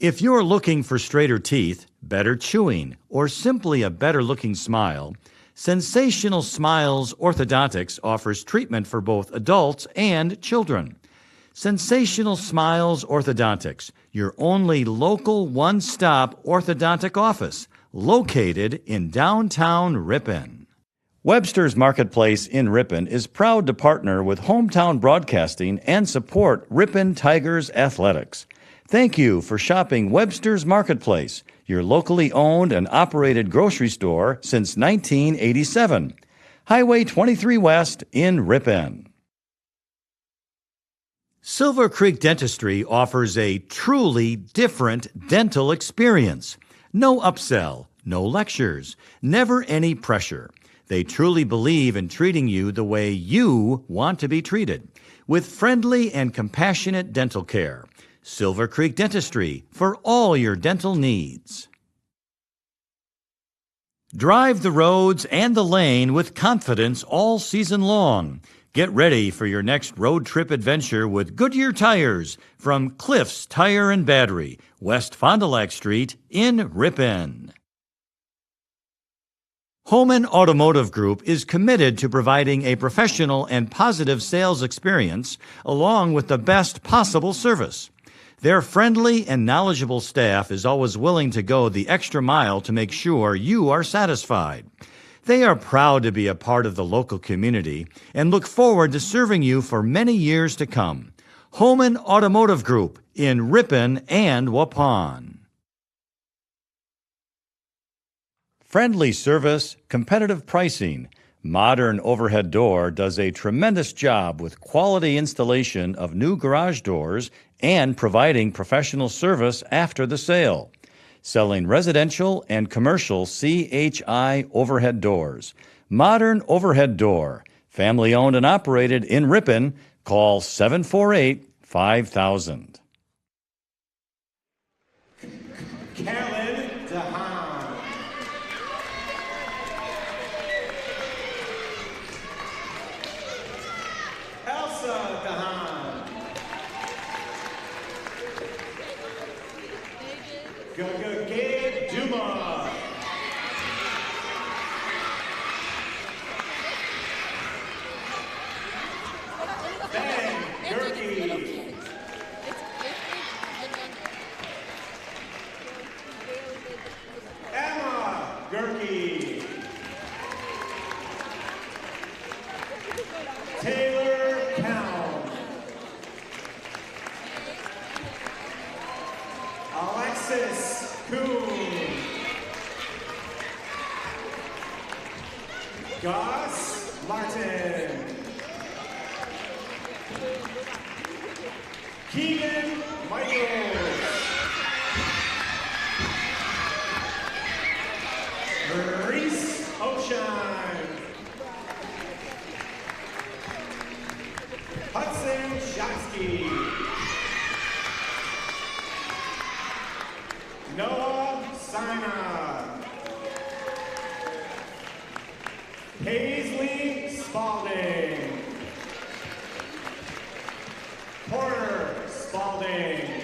If you're looking for straighter teeth, better chewing, or simply a better-looking smile, Sensational Smiles Orthodontics offers treatment for both adults and children. Sensational Smiles Orthodontics, your only local one-stop orthodontic office, located in downtown Ripon. Webster's Marketplace in Ripon is proud to partner with Hometown Broadcasting and support Ripon Tigers athletics. Thank you for shopping Webster's Marketplace, your locally owned and operated grocery store since 1987. Highway 23 West in Ripon. Silver Creek Dentistry offers a truly different dental experience. No upsell, no lectures, never any pressure. They truly believe in treating you the way you want to be treated, with friendly and compassionate dental care. Silver Creek Dentistry for all your dental needs. Drive the roads and the lane with confidence all season long. Get ready for your next road trip adventure with Goodyear Tires from Cliffs Tire and Battery, West Fond du Lac Street in Ripon. Homan Automotive Group is committed to providing a professional and positive sales experience along with the best possible service. Their friendly and knowledgeable staff is always willing to go the extra mile to make sure you are satisfied. They are proud to be a part of the local community and look forward to serving you for many years to come. Homan Automotive Group in Ripon and Waupun. Friendly service, competitive pricing. Modern Overhead Door does a tremendous job with quality installation of new garage doors and providing professional service after the sale. Selling residential and commercial CHI overhead doors. Modern Overhead Door, family owned and operated in Ripon. Call 748-5000. Martin. Keegan Michaels. Reese Ocean. Hudson Shotsky. Noah Sina. Paisley Spalding. Porter Spalding.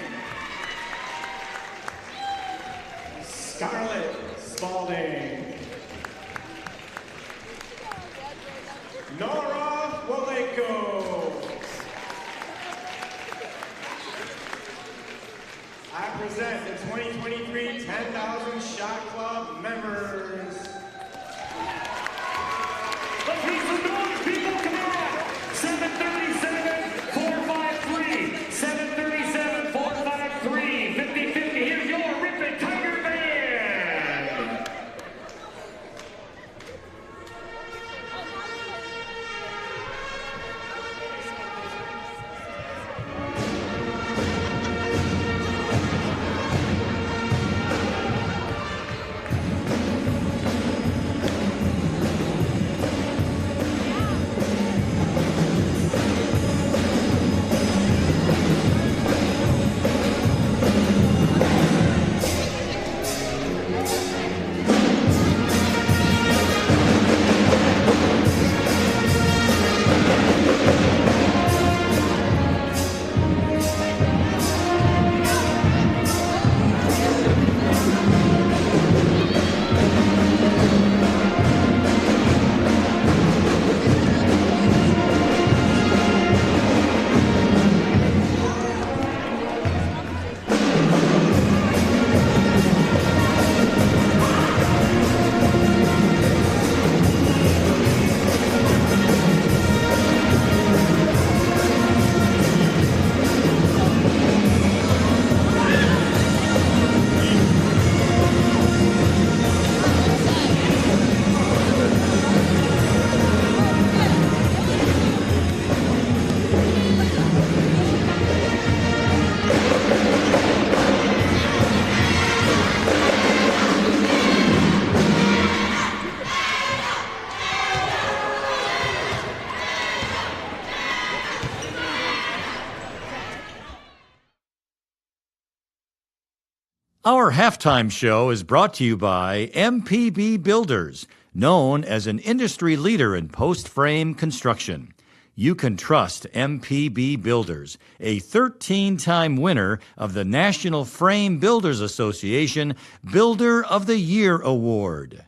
Our halftime show is brought to you by MPB Builders, known as an industry leader in post-frame construction. You can trust MPB Builders, a 13-time winner of the National Frame Builders Association Builder of the Year Award.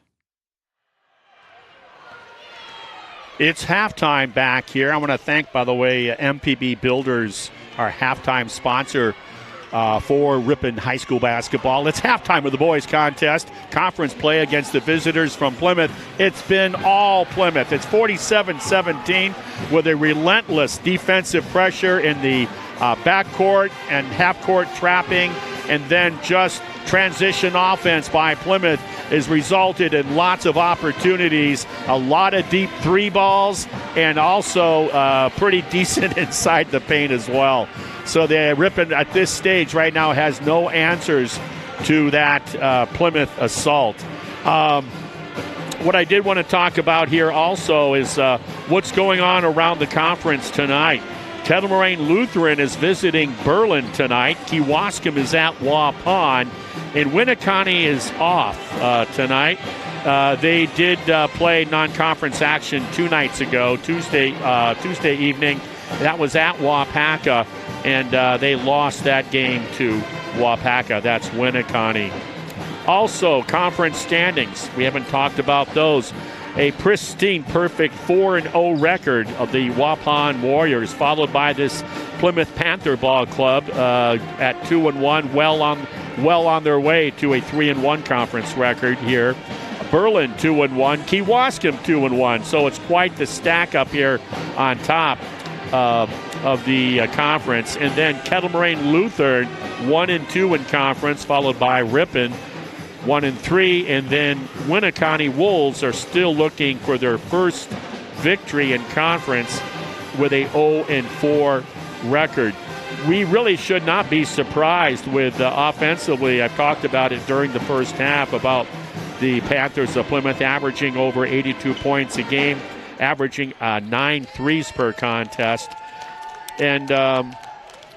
It's halftime back here. I want to thank, by the way, MPB Builders, our halftime sponsor for Ripon High School basketball. It's halftime of the boys contest. Conference play against the visitors from Plymouth. It's been all Plymouth. It's 47-17 with a relentless defensive pressure in the backcourt and half-court trapping, and then just transition offense by Plymouth has resulted in lots of opportunities, a lot of deep three balls, and also pretty decent inside the paint as well. So the Ripon at this stage right now has no answers to that Plymouth assault. What I did want to talk about here also is what's going on around the conference tonight. Kettle Moraine Lutheran is visiting Berlin tonight. Kewaskum is at Waupun. And Winneconne is off tonight. They did play non-conference action 2 nights ago, Tuesday evening. That was at Wapaka, and they lost that game to Wapaka. That's Winneconne. Also, conference standings. We haven't talked about those. A pristine, perfect 4-0 record of the Waupun Warriors, followed by this Plymouth Panther Ball Club at 2-1, well on their way to a 3-1 conference record here. Berlin 2-1, Kewaskum 2-1. So it's quite the stack up here on top of the conference. And then Kettle Moraine Lutheran 1-2 in conference, followed by Ripon 1-3, and then Winneconne Wolves are still looking for their first victory in conference with a 0-4 record. We really should not be surprised with offensively. I've talked about it during the first half about the Panthers of Plymouth averaging over 82 points a game, averaging 9 threes per contest. And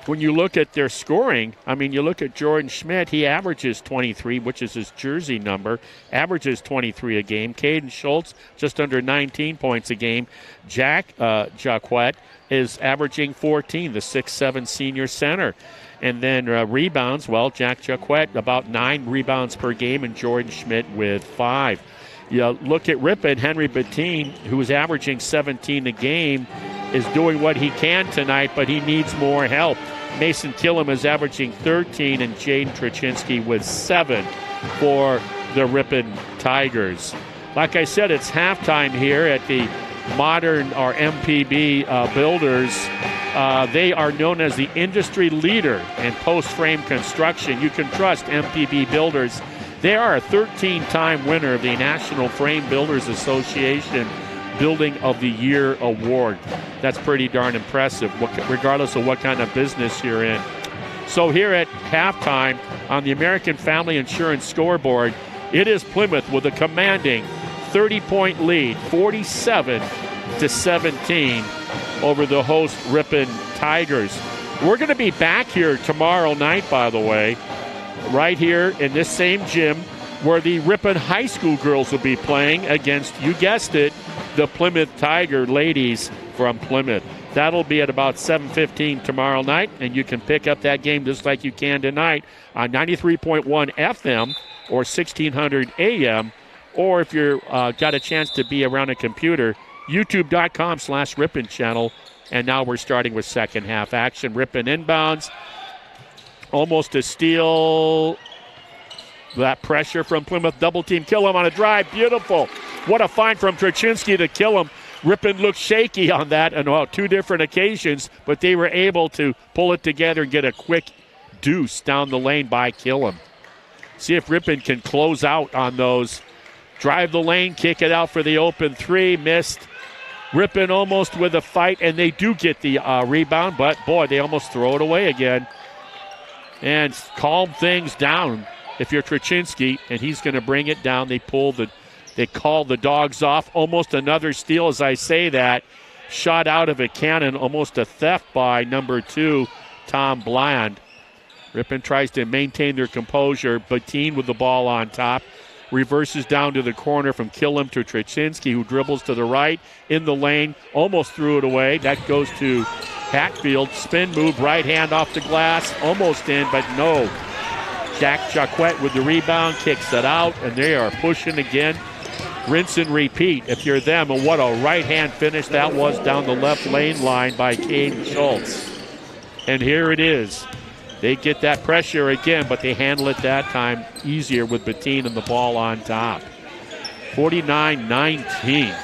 when you look at their scoring, I mean, you look at Jordan Schmidt, he averages 23, which is his jersey number, averages 23 a game. Caden Schultz, just under 19 points a game. Jack Jacquet is averaging 14, the 6'7 senior center. And then rebounds, well, Jack Jacquet, about 9 rebounds per game, and Jordan Schmidt with 5. You look at Ripon, Henry Bettine, who is averaging 17 a game, is doing what he can tonight, but he needs more help. Mason Killam is averaging 13, and Jaden Traczynski with 7 for the Ripon Tigers. Like I said, it's halftime here at the Modern or MPB Builders. They are known as the industry leader in post-frame construction. You can trust MPB Builders. They are a 13-time winner of the National Frame Builders Association Building of the Year Award. That's pretty darn impressive, regardless of what kind of business you're in. So here at halftime on the American Family Insurance scoreboard, it is Plymouth with a commanding 30-point lead, 47-17 over the host Ripon Tigers. We're going to be back here tomorrow night, by the way, right here in this same gym where the Ripon High School girls will be playing against, you guessed it, the Plymouth Tiger ladies from Plymouth. That'll be at about 7:15 tomorrow night, and you can pick up that game just like you can tonight on 93.1 FM or 1600 AM, or if you're got a chance to be around a computer, youtube.com/Ripon channel. And now we're starting with second half action. Ripon inbounds, almost a steal. That pressure from Plymouth, double team, Killam on a drive, beautiful. What a find from Traczynski to Killam. Ripon looked shaky on that on 2 different occasions, but they were able to pull it together and get a quick deuce down the lane by Killam. See if Ripon can close out on those. Drive the lane, kick it out for the open 3, missed. Ripon almost with a fight, and they do get the rebound, but boy, they almost throw it away again. And calm things down if you're Traczynski, and he's going to bring it down. They call the dogs off. Almost another steal as I say that. Shot out of a cannon, almost a theft by number 2, Tom Bland. Ripon tries to maintain their composure. Bettine with the ball on top. Reverses down to the corner from Killam to Trzcinski, who dribbles to the right in the lane. Almost threw it away. That goes to Hatfield. Spin move, right hand off the glass. Almost in, but no. Jack Jacquet with the rebound, kicks it out, and they are pushing again. Rinse and repeat if you're them. And what a right-hand finish that was down the left lane line by Caden Schultz. And here it is. They get that pressure again, but they handle it that time easier with Bettine and the ball on top. 49-19.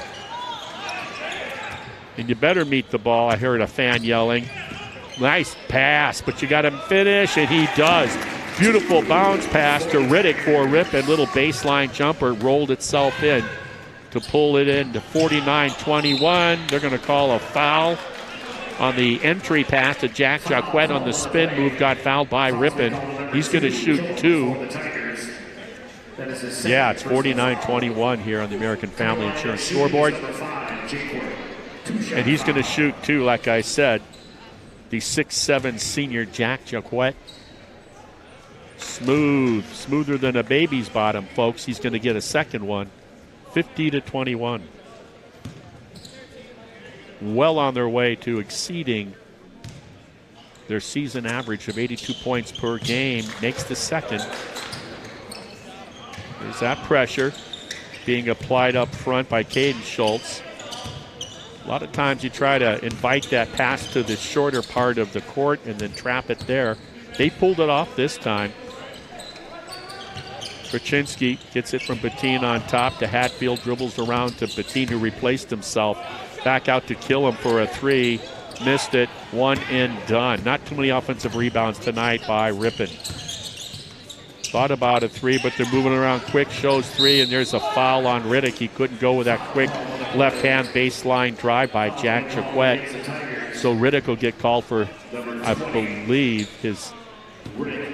And you better meet the ball. I heard a fan yelling. Nice pass, but you got him finish, and he does. Beautiful bounce pass to Riddick for Ripon. Little baseline jumper rolled itself in to pull it into 49-21. They're going to call a foul on the entry pass to Jack Jacquet on the spin move. Got fouled by Ripon. He's going to shoot 2. Yeah, it's 49-21 here on the American Family Insurance scoreboard. And he's going to shoot 2, like I said. The 6'7" senior Jack Jacquet. Smooth, smoother than a baby's bottom, folks. He's going to get a second one. 50-21. Well on their way to exceeding their season average of 82 points per game. Makes the second. There's that pressure being applied up front by Caden Schultz. A lot of times you try to invite that pass to the shorter part of the court and then trap it there. They pulled it off this time. Trzcinski gets it from Bettine on top to Hatfield, dribbles around to Bettine, who replaced himself. Back out to Killam for a 3. Missed it. 1 and done. Not too many offensive rebounds tonight by Ripon. Thought about a 3, but they're moving around quick. Shows 3, and there's a foul on Riddick. He couldn't go with that quick left-hand baseline drive by Jack Jacquet. So Riddick will get called for, I believe, his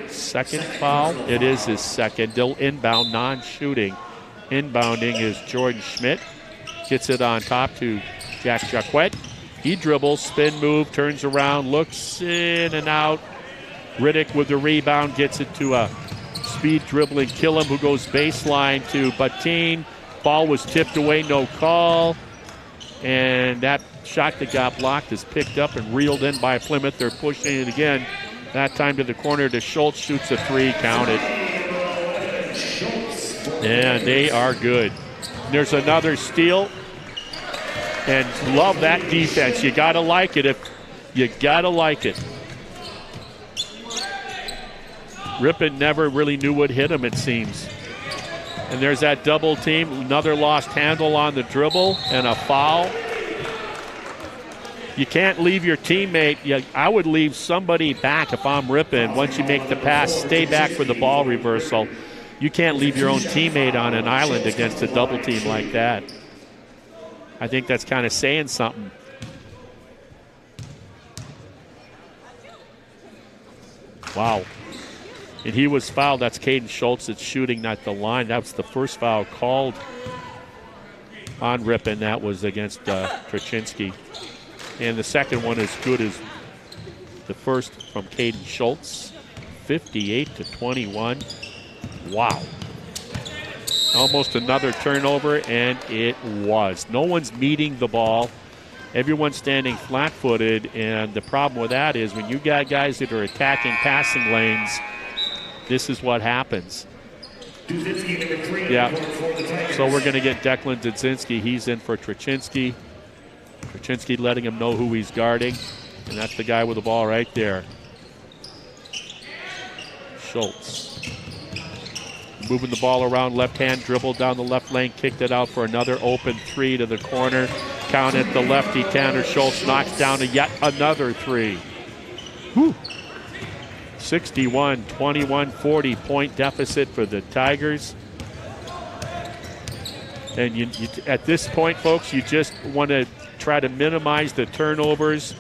second foul. It is his second. They'll inbound, non-shooting. Inbounding is Jordan Schmidt. Gets it on top to Jack Jacquet. He dribbles, spin move, turns around, looks in and out. Riddick with the rebound gets it to a speed dribbling Killam, who goes baseline to Bettine. Ball was tipped away, no call. And that shot that got blocked is picked up and reeled in by Plymouth. They're pushing it again. That time to the corner to Schultz, shoots a 3, counted. And they are good. There's another steal. And love that defense. You got to like it. You got to like it. Ripon never really knew what hit him, it seems. And there's that double team. Another lost handle on the dribble and a foul. You can't leave your teammate. I would leave somebody back if I'm Ripon. Once you make the pass, stay back for the ball reversal. You can't leave your own teammate on an island against a double team like that. I think that's kind of saying something. Wow. And he was fouled. That's Caden Schultz that's shooting at the line. That was the first foul called on Ripon. That was against Trzcinski. And the second one is good as the first from Caden Schultz. 58-21. Wow. Almost another turnover, and it was. No one's meeting the ball. Everyone's standing flat-footed, and the problem with that is when you got guys that are attacking passing lanes, this is what happens. Yeah. So we're going to get Declan Dudzinski. He's in for Trzcinski. Trzcinski letting him know who he's guarding, and that's the guy with the ball right there. Schultz. Moving the ball around, left-hand dribble down the left lane, kicked it out for another open 3 to the corner. Count it, the lefty Tanner Schultz knocks down yet another 3. Whew. 61-21, 40-point deficit for the Tigers. And you, at this point, folks, you just want to try to minimize the turnovers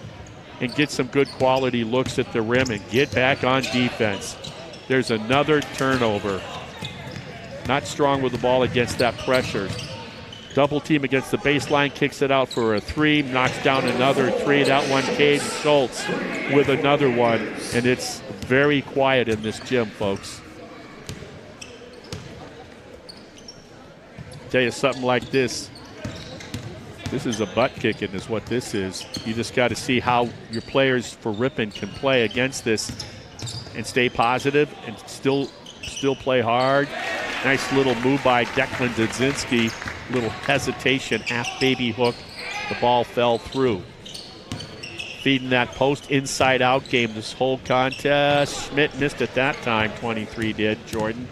and get some good quality looks at the rim and get back on defense. There's another turnover. Not strong with the ball against that pressure. Double team against the baseline, kicks it out for a 3, knocks down another 3. That one, Caden Schultz with another one, and it's very quiet in this gym, folks. Tell you something like this. This is a butt kicking is what this is. You just got to see how your players for Ripon can play against this and stay positive and still play hard. Nice little move by Declan Dudzinski. Little hesitation, half baby hook. The ball fell through. Feeding that post inside out game this whole contest. Schmidt missed it that time, 23 did, Jordan.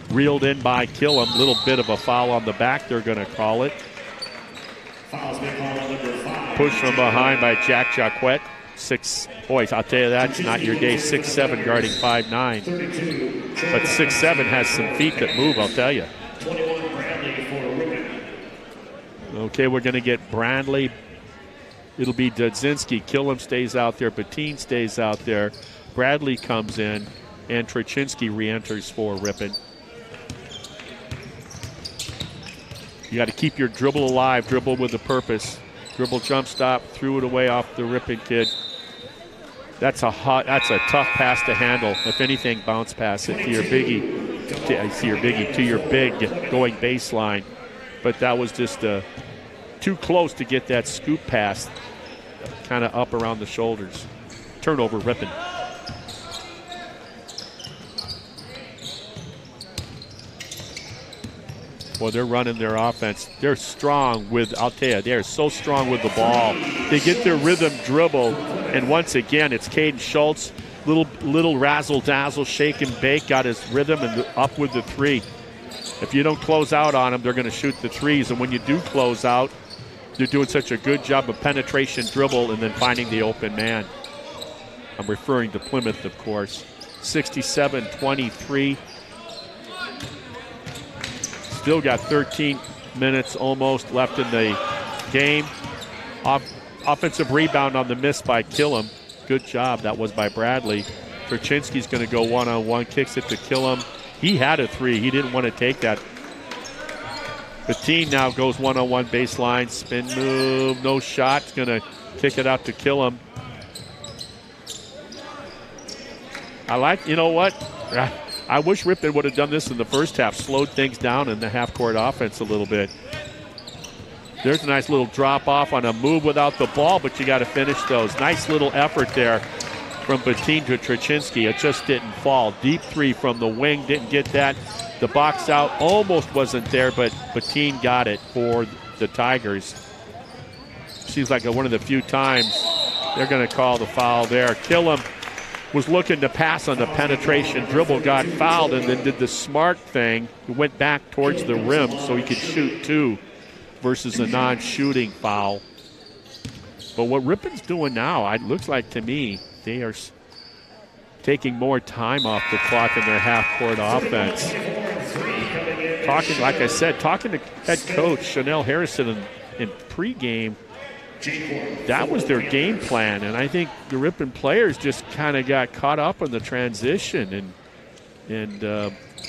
Reeled in by Killam. Little bit of a foul on the back, they're going to call it. Push from behind by Jack Jacquet. Boys, I'll tell you that's not your day. 6'7", guarding 5'9". But 6'7" has some feet that move, I'll tell you. Okay, we're going to get Brandley. It'll be Dudzinski. Killam stays out there. Bettine stays out there. Bradley comes in. And Trachinski re-enters for Ripon. You got to keep your dribble alive, dribble with a purpose. Dribble jump stop, threw it away off the Ripon kid. That's a tough pass to handle. If anything, bounce pass it to your biggie. To your big going baseline. But that was just too close to get that scoop pass, kind of up around the shoulders. Turnover, Ripon. Well, they're running their offense. They're strong with, I'll tell you, they're so strong with the ball. They get their rhythm dribble, and once again, it's Caden Schultz. Little razzle-dazzle, shake and bake, got his rhythm and up with the three. If you don't close out on them, they're going to shoot the threes, and when you do close out, they're doing such a good job of penetration, dribble, and then finding the open man. I'm referring to Plymouth, of course. 67-23. Still got 13 minutes almost left in the game. Offensive rebound on the miss by Killam. Good job. That was by Bradley. Trachinski's going to go one-on-one, kicks it to Killam. He had a three. He didn't want to take that. Bettine now goes one-on-one baseline. Spin move. No shot. Going to kick it out to Killam. You know what? I wish Ripon would have done this in the first half, slowed things down in the half-court offense a little bit. There's a nice little drop-off on a move without the ball, but you got to finish those. Nice little effort there from Bettine to Trachinski. It just didn't fall. Deep three from the wing, didn't get that. The box out almost wasn't there, but Bettine got it for the Tigers. Seems like one of the few times they're going to call the foul there. Killam was looking to pass on the penetration dribble, got fouled, and then did the smart thing. He went back towards the rim so he could shoot two versus a non-shooting foul. But what Ripon's doing now, it looks like to me, they are taking more time off the clock in their half-court offense. Talking to head coach Chanel Harrison in pregame, that was their game plan, and I think the Ripon players just kind of got caught up in the transition and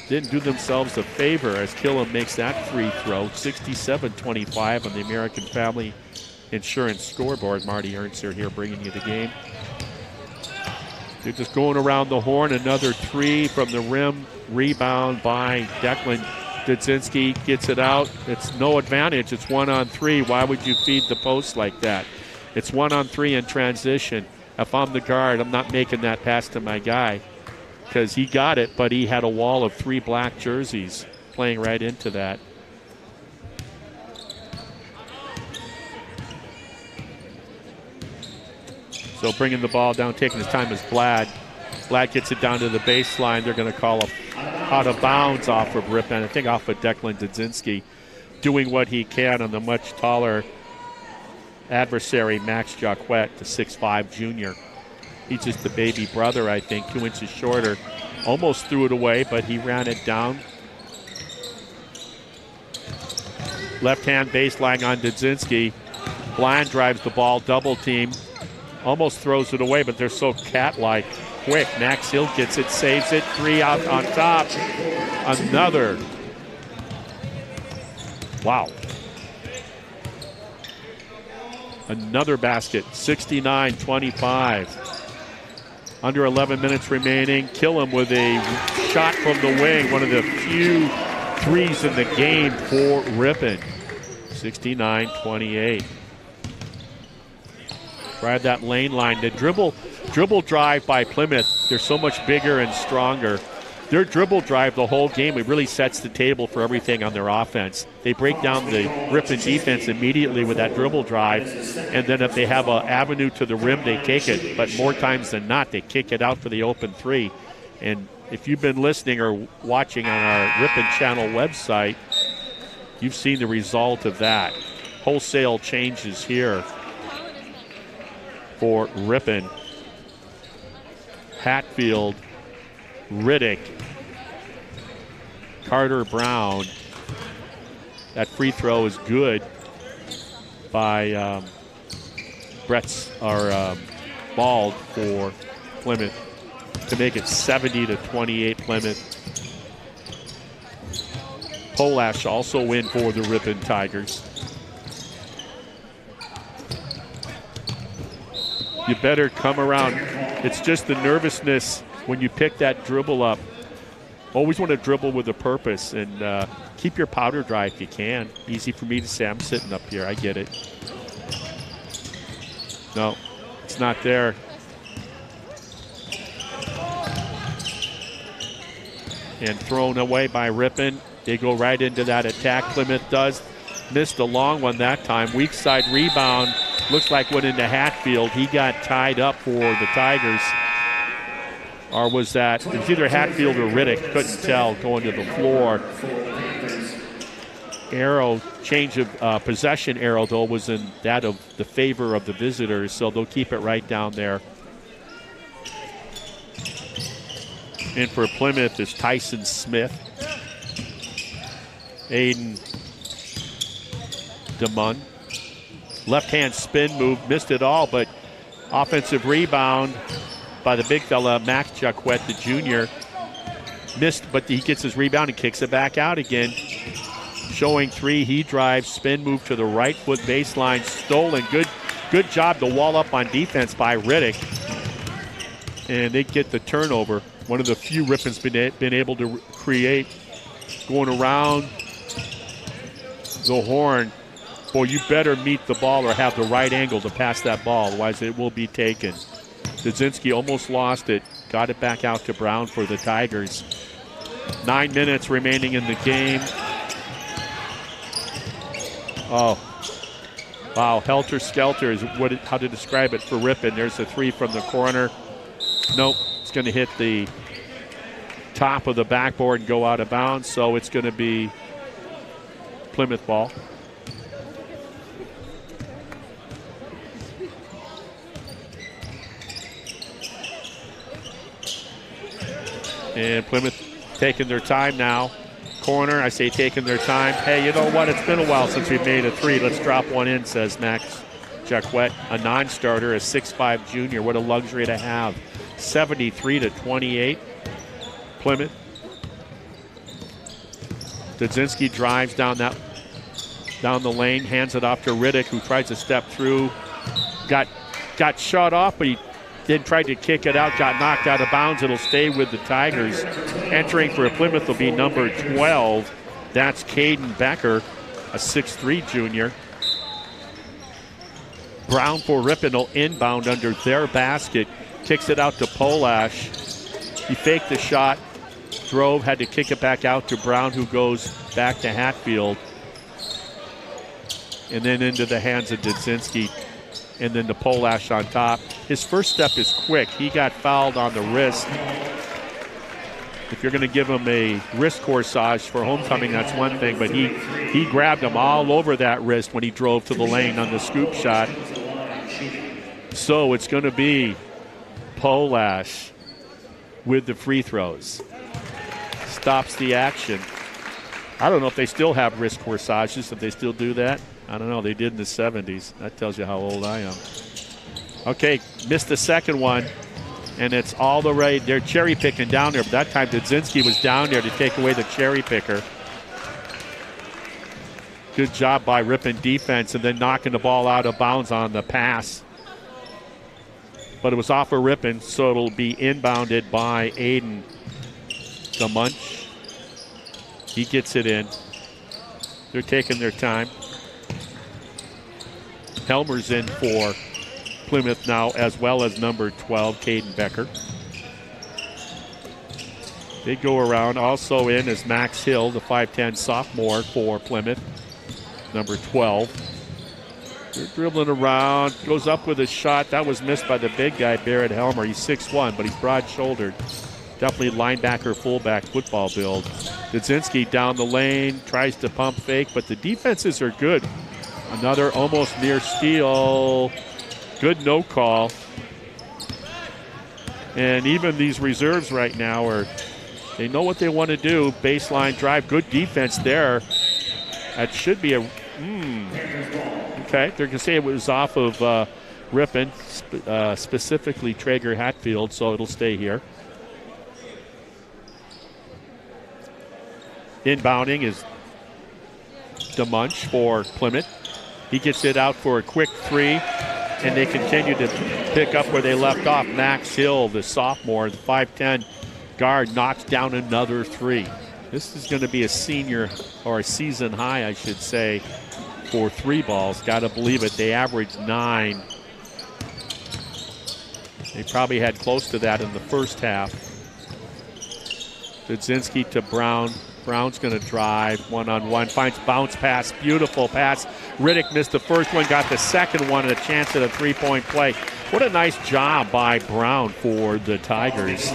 didn't do themselves a favor as Killam makes that free throw. 67-25 on the American Family Insurance scoreboard. Martin Ernser here bringing you the game. They're just going around the horn. Another three from the rim. Rebound by Declan Dudzinski, gets it out. It's no advantage. It's 1-on-3. Why would you feed the post like that? It's 1-on-3 in transition. If I'm the guard, I'm not making that pass to my guy because he got it, but he had a wall of three black jerseys playing right into that. So bringing the ball down, taking his time is Blad. Blad gets it down to the baseline. They're going to call a out of bounds off of Ripon. I think off of Declan Dudzinski, doing what he can on the much taller adversary, Max Jacquet, the 6'5" junior. He's just the baby brother, I think, 2 inches shorter. Almost threw it away, but he ran it down. Left-hand baseline on Dudzinski. Bland drives the ball, double team. Almost throws it away, but they're so cat-like. Quick, Max Hill gets it, saves it, three out on top. Another. Wow. Another basket, 69-25. Under 11 minutes remaining. Killam with a shot from the wing. One of the few threes in the game for Ripon. 69-28. Drive that lane line. The dribble drive by Plymouth, they're so much bigger and stronger. Their dribble drive the whole game, it really sets the table for everything on their offense. They break down the Ripon defense immediately with that dribble drive, and then if they have an avenue to the rim, they take it. But more times than not, they kick it out for the open three. And if you've been listening or watching on our Ripon Channel website, you've seen the result of that. Wholesale changes here for Ripon. Hatfield, Riddick, Carter Brown. That free throw is good by Bald for Plymouth to make it 70-28 Plymouth. Polash also in for the Ripon Tigers. You better come around. It's just the nervousness when you pick that dribble up. Always want to dribble with a purpose, and keep your powder dry if you can. Easy for me to say. I'm sitting up here. I get it. No, it's not there. And thrown away by Ripon. They go right into that attack. Plymouth does. Missed a long one that time. Weak side rebound. Looks like went into Hatfield. He got tied up for the Tigers. Or was that, it was either Hatfield or Riddick. Couldn't tell going to the floor. Arrow, change of possession arrow, though, was in that of the favor of the visitors. So they'll keep it right down there. And for Plymouth is Tyson Smith. Aiden DeMunn. Left-hand spin move, missed it all, but offensive rebound by the big fella, Max Jacquet, the junior. Missed, but he gets his rebound and kicks it back out again. Showing three, he drives, spin move to the right foot baseline, stolen. Good job to wall up on defense by Riddick. And they get the turnover. One of the few Ripon's been able to create. Going around the horn. Boy, you better meet the ball or have the right angle to pass that ball, otherwise it will be taken. Dudzinski almost lost it. Got it back out to Brown for the Tigers. 9 minutes remaining in the game. Oh, wow, helter-skelter is how to describe it for Ripon. There's a three from the corner. Nope, it's going to hit the top of the backboard and go out of bounds, so it's going to be Plymouth ball. And Plymouth taking their time now. Corner, I say taking their time. Hey, you know what? It's been a while since we've made a three. Let's drop one in, says Max Jacquet, a non-starter, a 6'5 junior. What a luxury to have. 73-28, Plymouth. Dudzinski drives down the lane, hands it off to Riddick, who tries to step through. Got shot off, but he then tried to kick it out, got knocked out of bounds. It'll stay with the Tigers. Entering for Plymouth will be number 12. That's Caden Becker, a 6'3 junior. Brown for Ripon will inbound under their basket. Kicks it out to Polash. He faked the shot, drove, had to kick it back out to Brown, who goes back to Hatfield. And then into the hands of Dudzinski. And then to Polash on top. His first step is quick. He got fouled on the wrist. If you're going to give him a wrist corsage for homecoming, that's one thing. But he grabbed him all over that wrist when he drove to the lane on the scoop shot. So it's going to be Polash with the free throws. Stops the action. I don't know if they still have wrist corsages, if they still do that. I don't know. They did in the 70s. That tells you how old I am. Okay, missed the second one, and it's all the way. They're cherry picking down there, but that time Dudzinski was down there to take away the cherry picker. Good job by Ripon defense, and then knocking the ball out of bounds on the pass. but it was off of Ripon, so it'll be inbounded by Aiden DeMunch. He gets it in. They're taking their time. Helmer's in for Plymouth now, as well as number 12, Caden Becker. They go around. Also in is Max Hill, the 5'10 sophomore for Plymouth, number 12. They're dribbling around, goes up with a shot. That was missed by the big guy, Barrett Helmer. He's 6'1", but he's broad-shouldered. Definitely linebacker, fullback football build. Dudzinski down the lane, tries to pump fake, but the defenses are good. Another almost near steal. Good no call. And even these reserves right now they know what they want to do. Baseline drive, good defense there. That should be a, okay, they're going to say it was off of Ripon, specifically Traeger Hatfield, so it'll stay here. Inbounding is DeMunch for Plymouth. He gets it out for a quick three, and they continue to pick up where they left off. Max Hill, the sophomore, the 5'10 guard, knocks down another three. This is going to be a senior, or a season high, I should say, for three balls. Got to believe it. They averaged 9. They probably had close to that in the first half. Dudzinski to Brown. Brown's going to drive one-on-one, finds bounce pass, beautiful pass. Riddick missed the first one, got the second one, and a chance at a three-point play. What a nice job by Brown for the Tigers.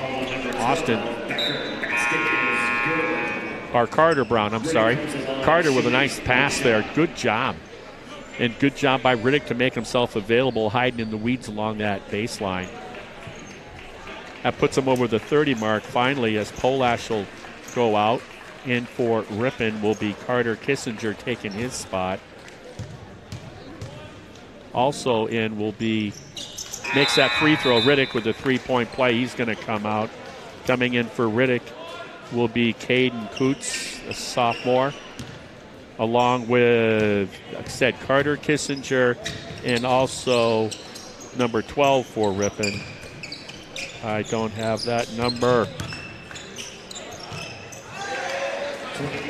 Carter Brown, I'm sorry. Carter with a nice pass there. Good job. And good job by Riddick to make himself available, hiding in the weeds along that baseline. That puts him over the 30 mark finally, as Polash will go out. In for Ripon will be Carter Kissinger, taking his spot. Also in will be, makes that free throw, Riddick with a three-point play. He's going to come out. Coming in for Riddick will be Caden Coots, a sophomore, along with, like I said, Carter Kissinger, and also number 12 for Ripon. I don't have that number.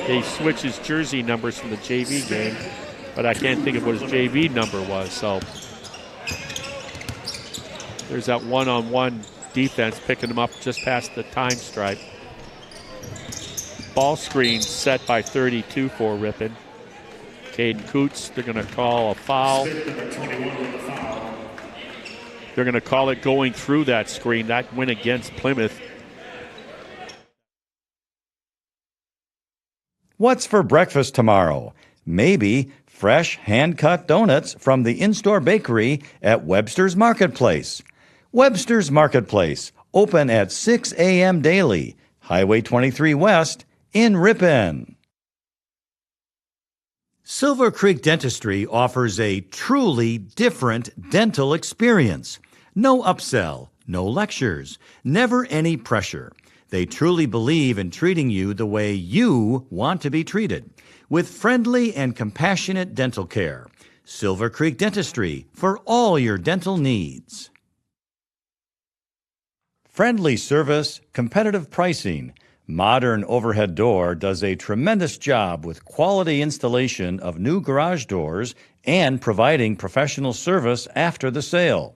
He switches jersey numbers from the JV game, but I can't think of what his JV number was. So there's that one-on-one defense picking him up just past the time stripe. Ball screen set by 32 for Ripon. Caden Coots, they're going to call a foul. They're going to call it going through that screen. That went against Plymouth. What's for breakfast tomorrow? Maybe fresh hand-cut donuts from the in-store bakery at Webster's Marketplace. Webster's Marketplace, open at 6 a.m. daily, Highway 23 West in Ripon. Silver Creek Dentistry offers a truly different dental experience. No upsell, no lectures, never any pressure. They truly believe in treating you the way you want to be treated, with friendly and compassionate dental care. Silver Creek Dentistry for all your dental needs. Friendly service, competitive pricing. Modern Overhead Door does a tremendous job with quality installation of new garage doors and providing professional service after the sale.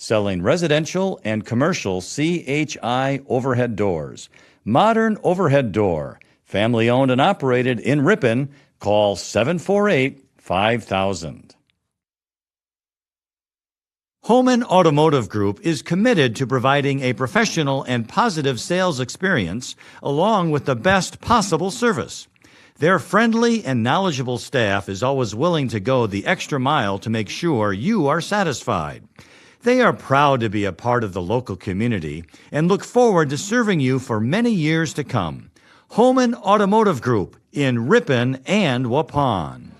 Selling residential and commercial CHI overhead doors. Modern Overhead Door, family owned and operated in Ripon. Call 748-5000. Homan Automotive Group is committed to providing a professional and positive sales experience along with the best possible service. Their friendly and knowledgeable staff is always willing to go the extra mile to make sure you are satisfied. They are proud to be a part of the local community and look forward to serving you for many years to come. Homan Automotive Group in Ripon and Waupun.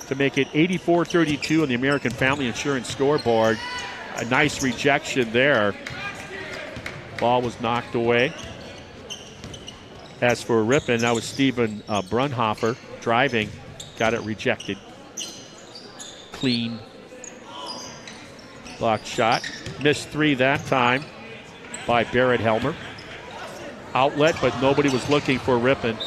To make it 84-32 on the American Family Insurance scoreboard. A nice rejection there. Ball was knocked away. As for Ripon, that was Stephen Brunhofer driving. Got it rejected. Clean. Blocked shot. Missed 3 that time by Barrett Helmer. Outlet, but nobody was looking for Ripon.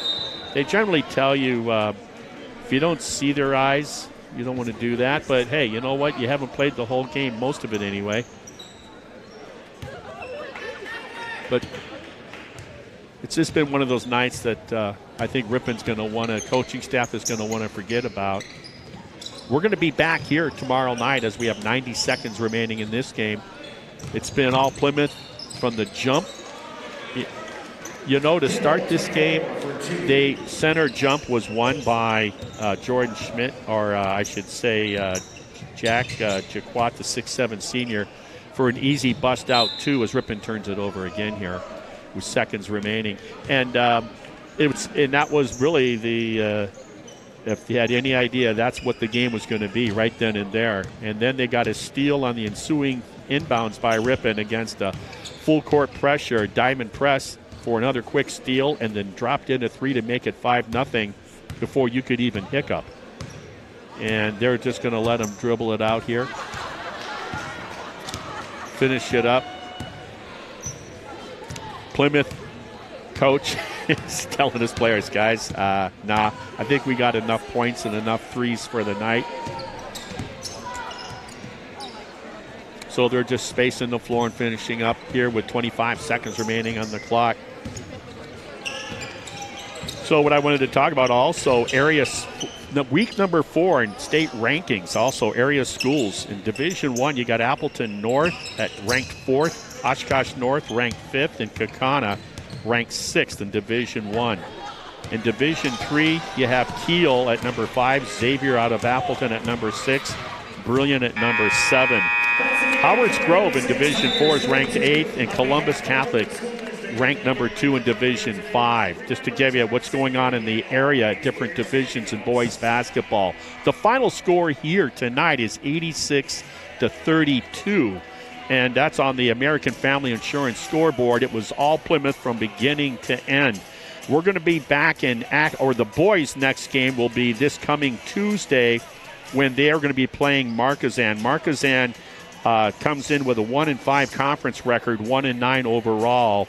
They generally tell you if you don't see their eyes, you don't want to do that. But, hey, you know what? You haven't played the whole game, most of it anyway. But it's just been one of those nights that I think Ripon's going to want to, coaching staff is going to want to forget about. We're going to be back here tomorrow night as we have 90 seconds remaining in this game. It's been all Plymouth from the jump. You know, to start this game, the center jump was won by Jordan Schmidt, or I should say Jack Jaquat, the 6'7" senior, for an easy bust out 2 as Ripon turns it over again here with seconds remaining. And that was really the if you had any idea, that's what the game was going to be right then and there. And then they got a steal on the ensuing inbounds by Ripon against a full court pressure, diamond press for another quick steal, and then dropped in a 3 to make it 5-0 before you could even hiccup. And they're just going to let them dribble it out here. Finish it up. Plymouth coach is telling his players, guys, nah, I think we got enough points and enough threes for the night. So they're just spacing the floor and finishing up here with 25 seconds remaining on the clock. So what I wanted to talk about also, week number 4 in state rankings, also area schools. In Division I, you got Appleton North at ranked 4th, Oshkosh North ranked 5th, and Kaukauna ranked 6th in Division I. In Division III, you have Kiel at number 5, Xavier out of Appleton at number 6, Brilliant at number 7. Howard's Grove in Division IV is ranked 8th, and Columbus Catholic ranked number 2 in Division V. Just to give you what's going on in the area at different divisions in boys basketball. The final score here tonight is 86-32, and that's on the American Family Insurance scoreboard. It was all Plymouth from beginning to end. We're going to be back the boys' next game will be this coming Tuesday when they are going to be playing Marquezan. Marquezan comes in with a 1-5 conference record, 1-9 overall.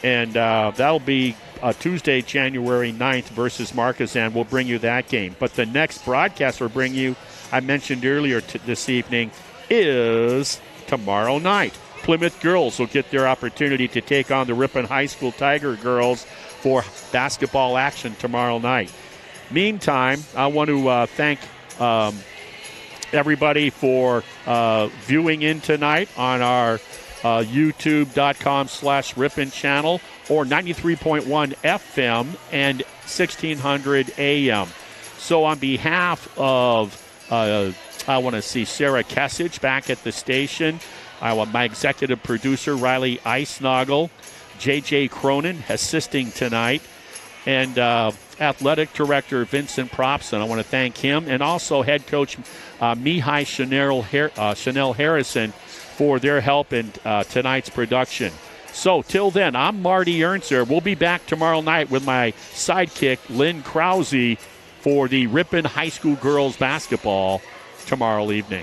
And that'll be Tuesday, January 9th versus Marquezan. We'll bring you that game. But the next broadcast we'll bring you, I mentioned earlier this evening, is tomorrow night. Plymouth girls will get their opportunity to take on the Ripon High School Tiger girls for basketball action tomorrow night. Meantime, I want to thank everybody for viewing in tonight on our youtube.com/Ripon channel, or 93.1 FM and 1600 AM. So on behalf of, I want to see Sarah Kessage back at the station, my executive producer, Riley Eisnagel, J.J. Cronin assisting tonight, and athletic director Vincent Propson. I want to thank him, and also head coach Mihai Chanel Harrison for their help in tonight's production. So till then, I'm Marty Ernser. We'll be back tomorrow night with my sidekick, Lynn Krause, for the Ripon High School girls basketball tomorrow evening.